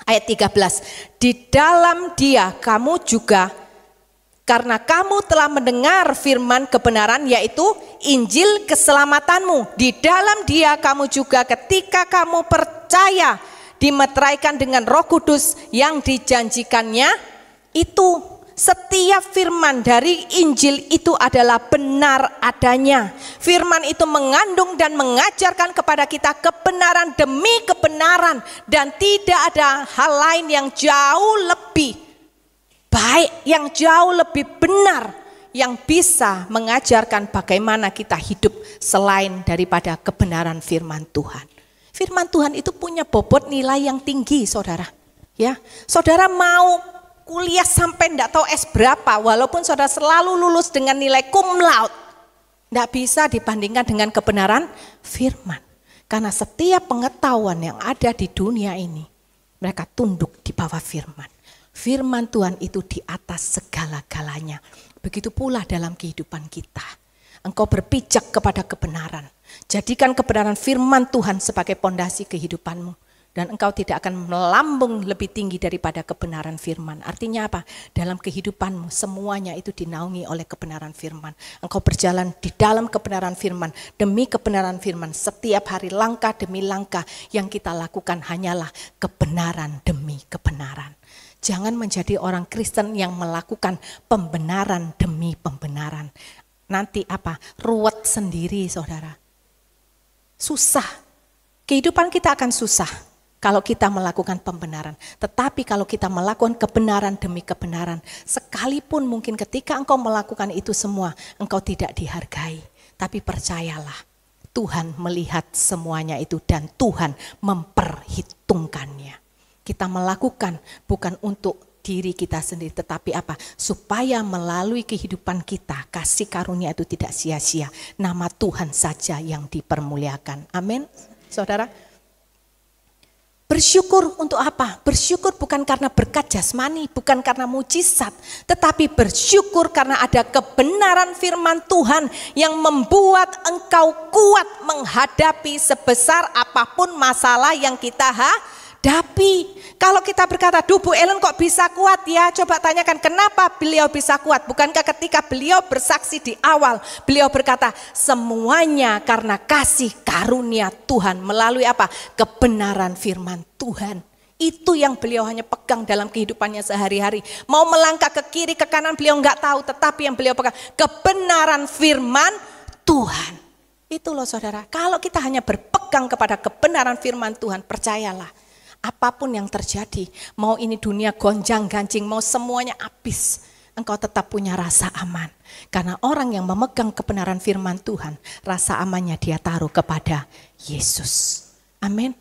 Ayat 13, di dalam Dia kamu juga, karena kamu telah mendengar firman kebenaran yaitu Injil keselamatanmu. Di dalam Dia kamu juga ketika kamu percaya dimeteraikan dengan Roh Kudus yang dijanjikannya itu. Setiap firman dari Injil itu adalah benar adanya. Firman itu mengandung dan mengajarkan kepada kita kebenaran demi kebenaran. Dan tidak ada hal lain yang jauh lebih baik, yang jauh lebih benar, yang bisa mengajarkan bagaimana kita hidup selain daripada kebenaran firman Tuhan. Firman Tuhan itu punya bobot nilai yang tinggi, saudara. Ya, saudara mau kuliah sampai enggak tahu S berapa, walaupun saudara selalu lulus dengan nilai cum laude, enggak bisa dibandingkan dengan kebenaran firman. Karena setiap pengetahuan yang ada di dunia ini, mereka tunduk di bawah firman. Firman Tuhan itu di atas segala-galanya. Begitu pula dalam kehidupan kita. Engkau berpijak kepada kebenaran. Jadikan kebenaran firman Tuhan sebagai pondasi kehidupanmu. Dan engkau tidak akan melambung lebih tinggi daripada kebenaran firman. Artinya apa? Dalam kehidupanmu semuanya itu dinaungi oleh kebenaran firman. Engkau berjalan di dalam kebenaran firman. Demi kebenaran firman. Setiap hari langkah demi langkah yang kita lakukan hanyalah kebenaran demi kebenaran. Jangan menjadi orang Kristen yang melakukan pembenaran demi pembenaran. Nanti apa? Ruwet sendiri saudara. Susah. Kehidupan kita akan susah kalau kita melakukan pembenaran. Tetapi kalau kita melakukan kebenaran demi kebenaran, sekalipun mungkin ketika engkau melakukan itu semua, engkau tidak dihargai. Tapi percayalah, Tuhan melihat semuanya itu dan Tuhan memperhitungkannya. Kita melakukan bukan untuk diri kita sendiri, tetapi apa? Supaya melalui kehidupan kita, kasih karunia itu tidak sia-sia. Nama Tuhan saja yang dipermuliakan. Amin, saudara. Bersyukur untuk apa? Bersyukur bukan karena berkat jasmani, bukan karena mujizat, tetapi bersyukur karena ada kebenaran firman Tuhan yang membuat engkau kuat menghadapi sebesar apapun masalah yang kita hadapi. Kalau kita berkata, duh Bu Ellen kok bisa kuat ya? Coba tanyakan kenapa beliau bisa kuat. Bukankah ketika beliau bersaksi di awal, beliau berkata semuanya karena kasih karunia Tuhan melalui apa? Kebenaran firman Tuhan. Itu yang beliau hanya pegang dalam kehidupannya sehari-hari. Mau melangkah ke kiri ke kanan beliau enggak tahu, tetapi yang beliau pegang kebenaran firman Tuhan. Itu loh saudara, kalau kita hanya berpegang kepada kebenaran firman Tuhan, percayalah, apapun yang terjadi, mau ini dunia gonjang-ganjing, mau semuanya habis, engkau tetap punya rasa aman. Karena orang yang memegang kebenaran firman Tuhan, rasa amannya dia taruh kepada Yesus. Amin.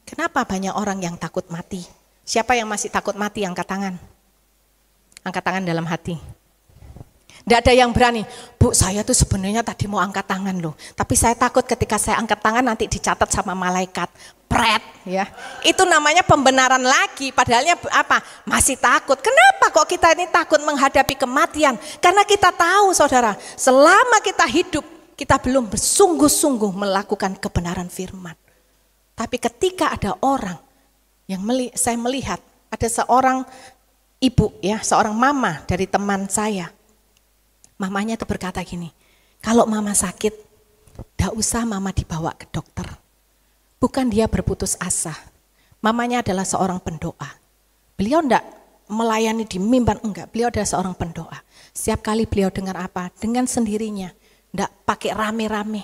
Kenapa banyak orang yang takut mati? Siapa yang masih takut mati? Angkat tangan. Angkat tangan dalam hati. Tidak ada yang berani, Bu saya tuh sebenarnya tadi mau angkat tangan loh. Tapi saya takut ketika saya angkat tangan nanti dicatat sama malaikat. Pret ya. Itu namanya pembenaran lagi. Padahalnya apa? Masih takut. Kenapa kok kita ini takut menghadapi kematian? Karena kita tahu saudara, selama kita hidup, kita belum bersungguh-sungguh melakukan kebenaran firman. Tapi ketika ada orang yang saya melihat, ada seorang ibu ya, seorang mama dari teman saya. Mamanya itu berkata gini, kalau mama sakit, Tidak usah mama dibawa ke dokter. Bukan dia berputus asa. Mamanya adalah seorang pendoa. Beliau tidak melayani di mimbar, enggak. Beliau adalah seorang pendoa. Setiap kali beliau dengar apa, dengan sendirinya. Tidak pakai rame-rame.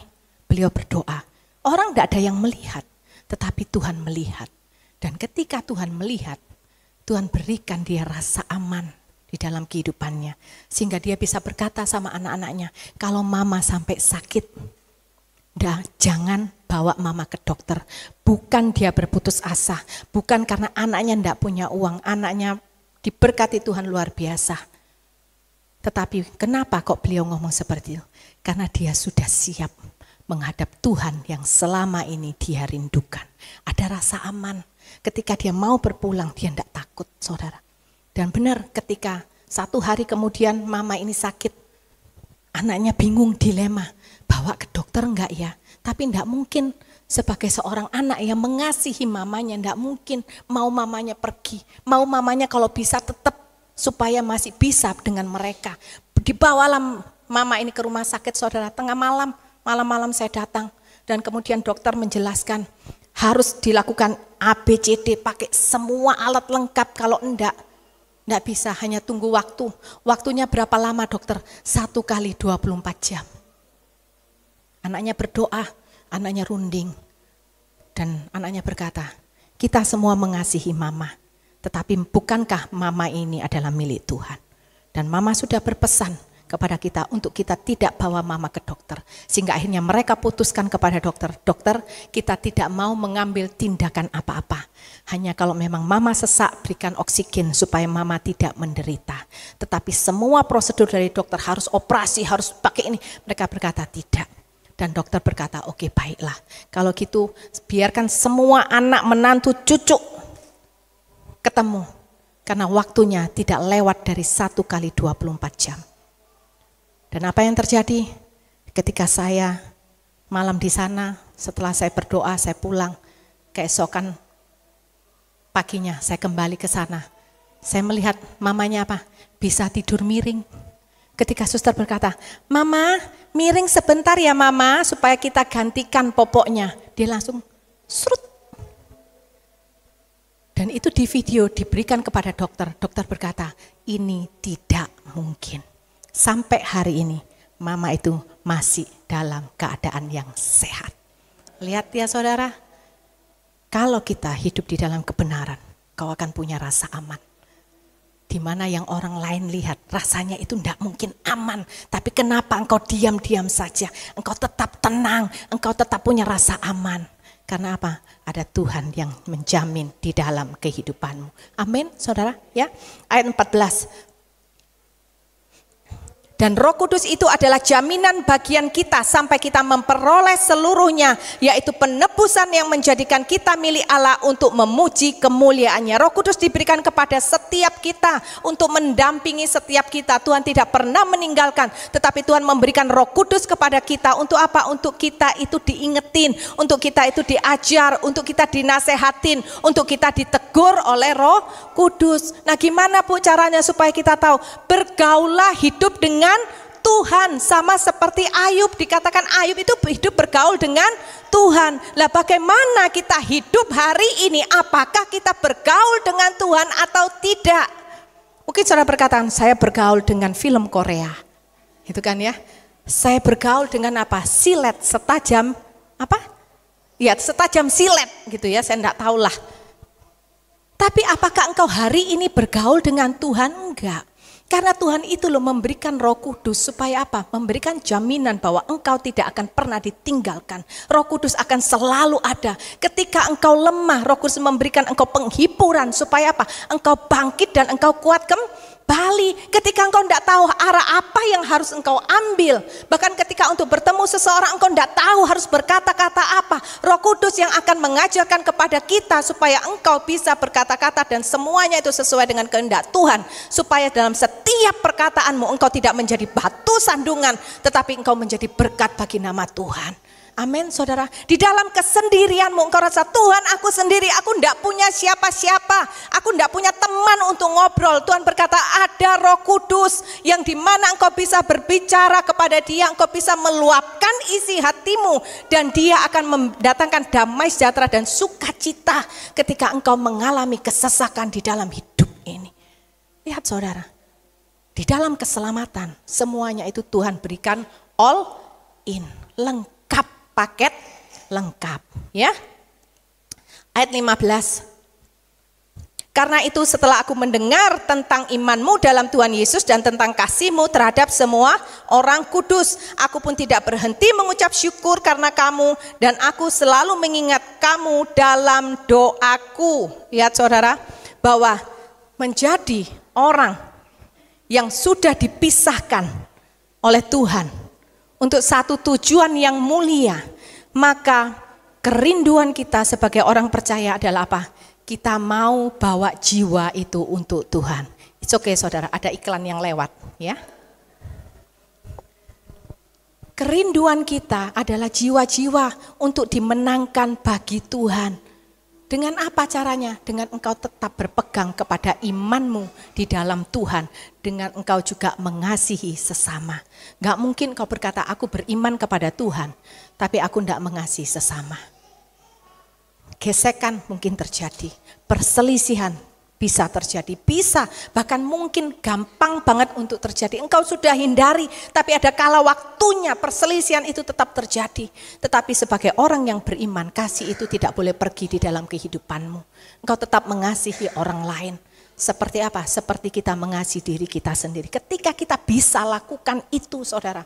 Beliau berdoa. Orang tidak ada yang melihat, tetapi Tuhan melihat. Dan ketika Tuhan melihat, Tuhan berikan dia rasa aman di dalam kehidupannya. Sehingga dia bisa berkata sama anak-anaknya, kalau mama sampai sakit, jangan bawa mama ke dokter. Bukan dia berputus asa, bukan karena anaknya tidak punya uang, anaknya diberkati Tuhan luar biasa. Tetapi kenapa kok beliau ngomong seperti itu? Karena dia sudah siap menghadap Tuhan yang selama ini dia rindukan. Ada rasa aman. Ketika dia mau berpulang, dia tidak takut, saudara. Dan benar ketika satu hari kemudian mama ini sakit, anaknya bingung, dilema, bawa ke dokter enggak ya? Tapi enggak mungkin sebagai seorang anak yang mengasihi mamanya, enggak mungkin mau mamanya pergi. Mau mamanya kalau bisa tetap supaya masih bisa dengan mereka. Dibawalah mama ini ke rumah sakit, saudara, tengah malam saya datang. Dan kemudian dokter menjelaskan harus dilakukan ABCD, pakai semua alat lengkap, kalau enggak bisa, hanya tunggu waktu. Waktunya berapa lama dokter? 1 kali 24 jam. Anaknya berdoa, anaknya runding. Dan anaknya berkata, kita semua mengasihi mama. Tetapi bukankah mama ini adalah milik Tuhan? Dan mama sudah berpesan kepada kita untuk kita tidak bawa mama ke dokter. Sehingga akhirnya mereka putuskan kepada dokter, dokter kita tidak mau mengambil tindakan apa-apa. Hanya kalau memang mama sesak berikan oksigen supaya mama tidak menderita. Tetapi semua prosedur dari dokter harus operasi, harus pakai ini. Mereka berkata tidak. Dan dokter berkata oke, baiklah. Kalau gitu biarkan semua anak menantu cucu ketemu. Karena waktunya tidak lewat dari 1 kali 24 jam. Dan apa yang terjadi ketika saya malam di sana, setelah saya berdoa, saya pulang, keesokan paginya saya kembali ke sana. Saya melihat mamanya apa? Bisa tidur miring. Ketika suster berkata, mama miring sebentar ya mama, supaya kita gantikan popoknya. Dia langsung serut. Dan itu di video diberikan kepada dokter. Dokter berkata, ini tidak mungkin. Sampai hari ini, mama itu masih dalam keadaan yang sehat. Lihat ya saudara, kalau kita hidup di dalam kebenaran, kau akan punya rasa aman. Di mana yang orang lain lihat, rasanya itu tidak mungkin aman. Tapi kenapa engkau diam-diam saja? Engkau tetap tenang, engkau tetap punya rasa aman. Karena apa? Ada Tuhan yang menjamin di dalam kehidupanmu. Amin, saudara. Ya, ayat 14. Dan Roh Kudus itu adalah jaminan bagian kita sampai kita memperoleh seluruhnya, yaitu penebusan yang menjadikan kita milik Allah untuk memuji kemuliaannya. Roh Kudus diberikan kepada setiap kita untuk mendampingi setiap kita. Tuhan tidak pernah meninggalkan, tetapi Tuhan memberikan Roh Kudus kepada kita untuk apa? Untuk kita itu diingetin, untuk kita itu diajar, untuk kita dinasehatin, untuk kita ditegur oleh Roh Kudus. Nah, gimana Bu caranya supaya kita tahu? Bergaullah hidup dengan Tuhan, sama seperti Ayub. Dikatakan Ayub itu hidup bergaul dengan Tuhan. Lah bagaimana kita hidup hari ini? Apakah kita bergaul dengan Tuhan atau tidak? Mungkin saudara berkata, saya bergaul dengan film Korea. Itu kan ya. Saya bergaul dengan apa? Silet setajam apa? Ya, setajam silet gitu ya, saya enggak tahulah. Tapi apakah engkau hari ini bergaul dengan Tuhan? Enggak. Karena Tuhan itu loh memberikan Roh Kudus supaya apa? Memberikan jaminan bahwa engkau tidak akan pernah ditinggalkan. Roh Kudus akan selalu ada. Ketika engkau lemah, Roh Kudus memberikan engkau penghiburan supaya apa? Engkau bangkit dan engkau kuat kembali. Ketika engkau tidak tahu arah apa yang harus engkau ambil. Bahkan ketika untuk bertemu seseorang engkau tidak tahu harus berkata-kata apa. Roh Kudus yang akan mengajarkan kepada kita supaya engkau bisa berkata-kata dan semuanya itu sesuai dengan kehendak Tuhan. Supaya dalam setiap perkataanmu engkau tidak menjadi batu sandungan, tetapi engkau menjadi berkat bagi nama Tuhan. Amin saudara. Di dalam kesendirianmu engkau rasa, Tuhan aku sendiri, aku tidak punya siapa-siapa. Aku tidak punya teman untuk ngobrol. Tuhan berkata ada Roh Kudus yang dimana engkau bisa berbicara kepada dia. Engkau bisa meluapkan isi hatimu. Dan dia akan mendatangkan damai sejahtera dan sukacita ketika engkau mengalami kesesakan di dalam hidup ini. Lihat saudara. Di dalam keselamatan semuanya itu Tuhan berikan all in, lengkap, paket lengkap, ya. Ayat 15. Karena itu setelah aku mendengar tentang imanmu dalam Tuhan Yesus dan tentang kasihmu terhadap semua orang kudus, aku pun tidak berhenti mengucap syukur karena kamu, dan aku selalu mengingat kamu dalam doaku. Lihat saudara, bahwa menjadi orang yang sudah dipisahkan oleh Tuhan untuk satu tujuan yang mulia, maka kerinduan kita sebagai orang percaya adalah apa? Kita mau bawa jiwa itu untuk Tuhan. It's okay saudara, ada iklan yang lewat ya. Kerinduan kita adalah jiwa-jiwa untuk dimenangkan bagi Tuhan. Dengan apa caranya? Dengan engkau tetap berpegang kepada imanmu di dalam Tuhan. Dengan engkau juga mengasihi sesama. Gak mungkin kau berkata aku beriman kepada Tuhan, tapi aku tidak mengasihi sesama. Gesekan mungkin terjadi. Perselisihan bisa terjadi. Bisa, bahkan mungkin gampang banget untuk terjadi. Engkau sudah hindari, tapi ada kala waktunya perselisihan itu tetap terjadi. Tetapi sebagai orang yang beriman, kasih itu tidak boleh pergi di dalam kehidupanmu. Engkau tetap mengasihi orang lain. Seperti apa? Seperti kita mengasihi diri kita sendiri. Ketika kita bisa lakukan itu saudara,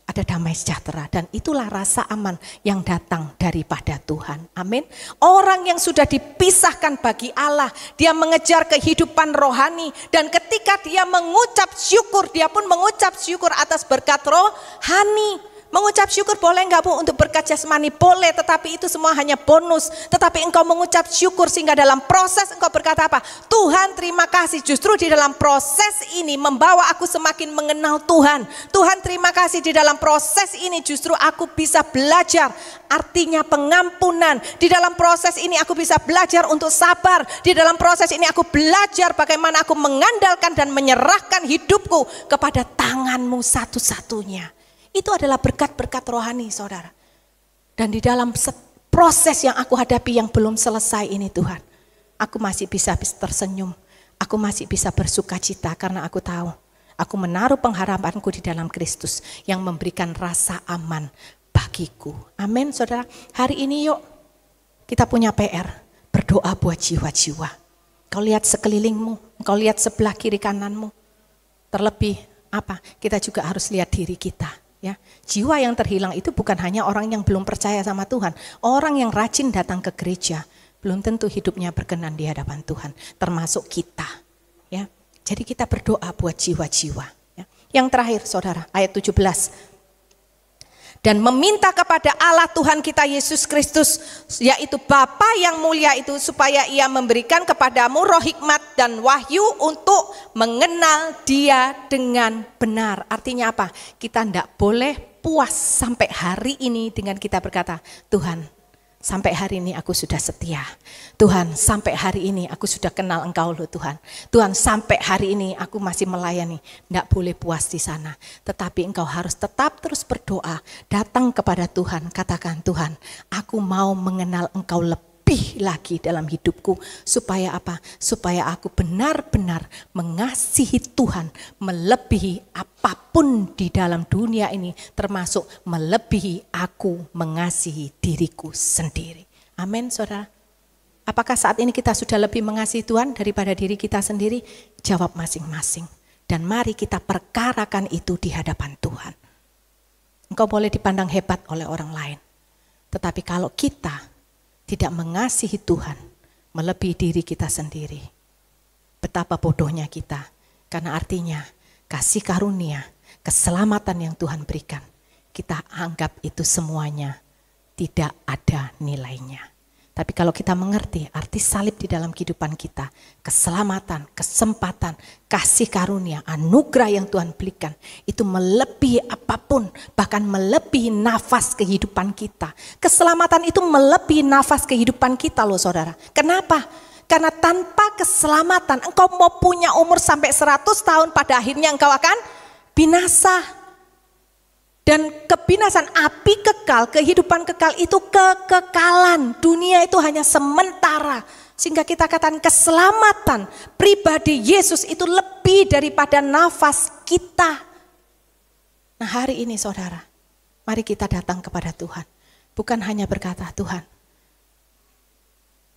ada damai sejahtera, dan itulah rasa aman yang datang daripada Tuhan. Amin. Orang yang sudah dipisahkan bagi Allah, dia mengejar kehidupan rohani, dan ketika dia mengucap syukur, dia pun mengucap syukur atas berkat rohani. Mengucap syukur boleh enggak Bu untuk berkat jasmani? Boleh, tetapi itu semua hanya bonus. Tetapi engkau mengucap syukur sehingga dalam proses engkau berkata apa? Tuhan terima kasih, justru di dalam proses ini membawa aku semakin mengenal Tuhan. Tuhan terima kasih, di dalam proses ini justru aku bisa belajar artinya pengampunan. Di dalam proses ini aku bisa belajar untuk sabar. Di dalam proses ini aku belajar bagaimana aku mengandalkan dan menyerahkan hidupku kepada tangan-Mu satu-satunya. Itu adalah berkat-berkat rohani saudara. Dan di dalam proses yang aku hadapi yang belum selesai ini Tuhan, aku masih bisa tersenyum. Aku masih bisa bersuka cita karena aku tahu aku menaruh pengharapanku di dalam Kristus yang memberikan rasa aman bagiku. Amin saudara. Hari ini yuk kita punya PR, berdoa buat jiwa-jiwa. Kau lihat sekelilingmu, kau lihat sebelah kiri kananmu. Terlebih apa? Kita juga harus lihat diri kita. Ya, jiwa yang terhilang itu bukan hanya orang yang belum percaya sama Tuhan. Orang yang rajin datang ke gereja belum tentu hidupnya berkenan di hadapan Tuhan, termasuk kita. Ya, jadi kita berdoa buat jiwa-jiwa. Ya. Yang terakhir saudara, ayat 17. Dan meminta kepada Allah Tuhan kita Yesus Kristus, yaitu Bapa yang mulia itu, supaya Ia memberikan kepadamu roh hikmat dan wahyu untuk mengenal Dia dengan benar. Artinya apa? Kita tidak boleh puas sampai hari ini dengan kita berkata, Tuhan sampai hari ini aku sudah setia. Tuhan sampai hari ini aku sudah kenal Engkau loh Tuhan. Tuhan sampai hari ini aku masih melayani. Tidak boleh puas di sana. Tetapi engkau harus tetap terus berdoa. Datang kepada Tuhan. Katakan Tuhan, aku mau mengenal Engkau lebih lagi dalam hidupku. Supaya apa? Supaya aku benar-benar mengasihi Tuhan. Melebihi apapun di dalam dunia ini. Termasuk melebihi aku mengasihi diriku sendiri. Amin saudara. Apakah saat ini kita sudah lebih mengasihi Tuhan daripada diri kita sendiri? Jawab masing-masing. Dan mari kita perkarakan itu di hadapan Tuhan. Engkau boleh dipandang hebat oleh orang lain. Tetapi kalau kita tidak mengasihi Tuhan melebihi diri kita sendiri, betapa bodohnya kita. Karena artinya kasih karunia, keselamatan yang Tuhan berikan, kita anggap itu semuanya tidak ada nilainya. Tapi kalau kita mengerti arti salib di dalam kehidupan kita, keselamatan, kesempatan, kasih karunia, anugerah yang Tuhan berikan, itu melebihi apapun, bahkan melebihi nafas kehidupan kita. Keselamatan itu melebihi nafas kehidupan kita loh saudara. Kenapa? Karena tanpa keselamatan engkau mau punya umur sampai 100 tahun, pada akhirnya engkau akan binasa. Dan kebinasan, api kekal, kehidupan kekal itu kekekalan. Dunia itu hanya sementara. Sehingga kita katakan keselamatan pribadi Yesus itu lebih daripada nafas kita. Nah hari ini saudara, mari kita datang kepada Tuhan. Bukan hanya berkata, Tuhan,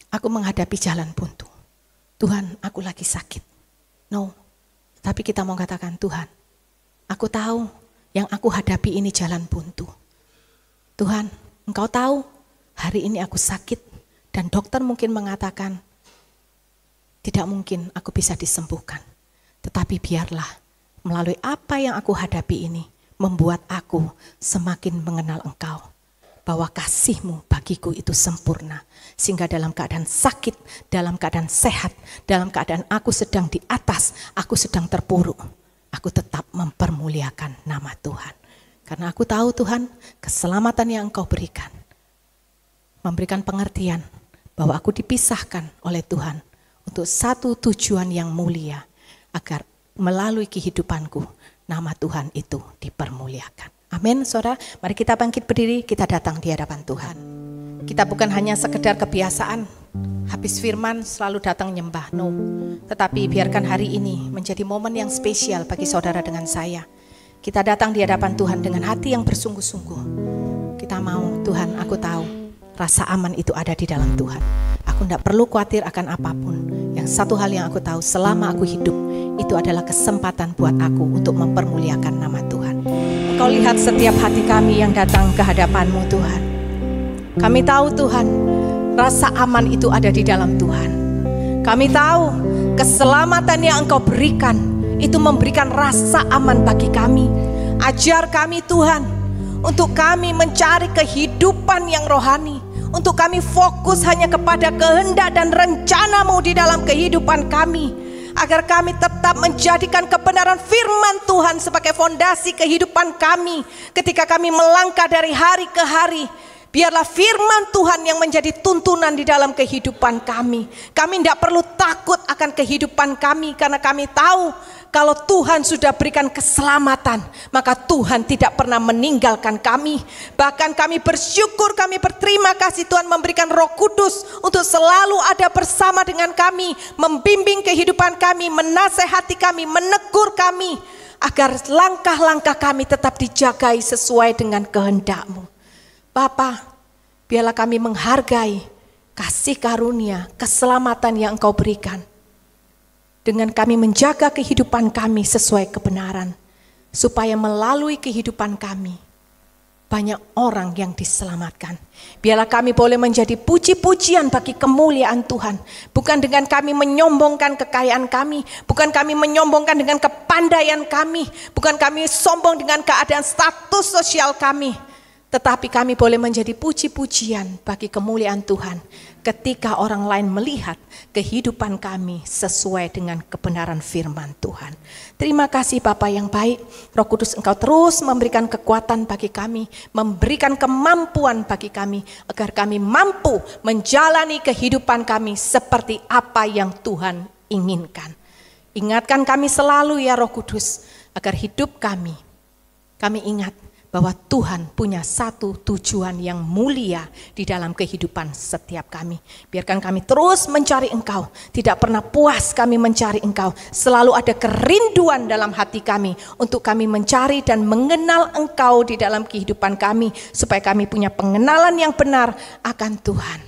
aku menghadapi jalan buntu. Tuhan, aku lagi sakit. No, tapi kita mau katakan, Tuhan, aku tahu yang aku hadapi ini jalan buntu. Tuhan, Engkau tahu hari ini aku sakit dan dokter mungkin mengatakan tidak mungkin aku bisa disembuhkan. Tetapi biarlah melalui apa yang aku hadapi ini membuat aku semakin mengenal Engkau. Bahwa kasih-Mu bagiku itu sempurna. Sehingga dalam keadaan sakit, dalam keadaan sehat, dalam keadaan aku sedang di atas, aku sedang terpuruk, aku tetap mempermuliakan nama Tuhan. Karena aku tahu Tuhan, keselamatan yang Engkau berikan, memberikan pengertian bahwa aku dipisahkan oleh Tuhan untuk satu tujuan yang mulia, agar melalui kehidupanku, nama Tuhan itu dipermuliakan. Amin, saudara. Mari kita bangkit berdiri, kita datang di hadapan Tuhan. Kita bukan hanya sekedar kebiasaan, habis firman selalu datang nyembah, no. Tetapi biarkan hari ini menjadi momen yang spesial bagi saudara dengan saya. Kita datang di hadapan Tuhan dengan hati yang bersungguh-sungguh. Kita mau, Tuhan, aku tahu rasa aman itu ada di dalam Tuhan. Aku tidak perlu khawatir akan apapun. Yang satu hal yang aku tahu, selama aku hidup, itu adalah kesempatan buat aku untuk mempermuliakan nama Tuhan. Engkau lihat setiap hati kami yang datang ke hadapan-Mu Tuhan. Kami tahu Tuhan, rasa aman itu ada di dalam Tuhan. Kami tahu keselamatan yang Engkau berikan itu memberikan rasa aman bagi kami. Ajar kami Tuhan, untuk kami mencari kehidupan yang rohani, untuk kami fokus hanya kepada kehendak dan rencana-Mu di dalam kehidupan kami, agar kami tetap menjadikan kebenaran firman Tuhan sebagai fondasi kehidupan kami. Ketika kami melangkah dari hari ke hari, biarlah firman Tuhan yang menjadi tuntunan di dalam kehidupan kami. Kami tidak perlu takut akan kehidupan kami, karena kami tahu kalau Tuhan sudah berikan keselamatan, maka Tuhan tidak pernah meninggalkan kami. Bahkan kami bersyukur, kami berterima kasih Tuhan memberikan Roh Kudus untuk selalu ada bersama dengan kami, membimbing kehidupan kami, menasehati kami, menegur kami, agar langkah-langkah kami tetap dijagai sesuai dengan kehendak-Mu. Bapa, biarlah kami menghargai kasih karunia, keselamatan yang Engkau berikan. Dengan kami menjaga kehidupan kami sesuai kebenaran, supaya melalui kehidupan kami banyak orang yang diselamatkan. Biarlah kami boleh menjadi puji-pujian bagi kemuliaan Tuhan. Bukan dengan kami menyombongkan kekayaan kami, bukan kami menyombongkan dengan kepandaian kami, bukan kami sombong dengan keadaan status sosial kami, tetapi kami boleh menjadi puji-pujian bagi kemuliaan Tuhan ketika orang lain melihat kehidupan kami sesuai dengan kebenaran firman Tuhan. Terima kasih Bapa yang baik. Roh Kudus, Engkau terus memberikan kekuatan bagi kami, memberikan kemampuan bagi kami, agar kami mampu menjalani kehidupan kami seperti apa yang Tuhan inginkan. Ingatkan kami selalu ya Roh Kudus, agar hidup kami ingat bahwa Tuhan punya satu tujuan yang mulia di dalam kehidupan setiap kami. Biarkan kami terus mencari Engkau, tidak pernah puas kami mencari Engkau. Selalu ada kerinduan dalam hati kami untuk kami mencari dan mengenal Engkau di dalam kehidupan kami, supaya kami punya pengenalan yang benar akan Tuhan.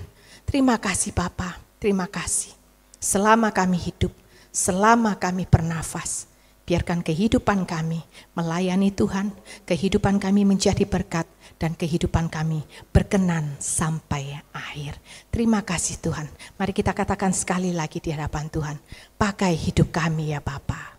Terima kasih Bapa, terima kasih. Selama kami hidup, selama kami bernafas, biarkan kehidupan kami melayani Tuhan, kehidupan kami menjadi berkat, dan kehidupan kami berkenan sampai akhir. Terima kasih Tuhan. Mari kita katakan sekali lagi di hadapan Tuhan, pakai hidup kami ya Bapa.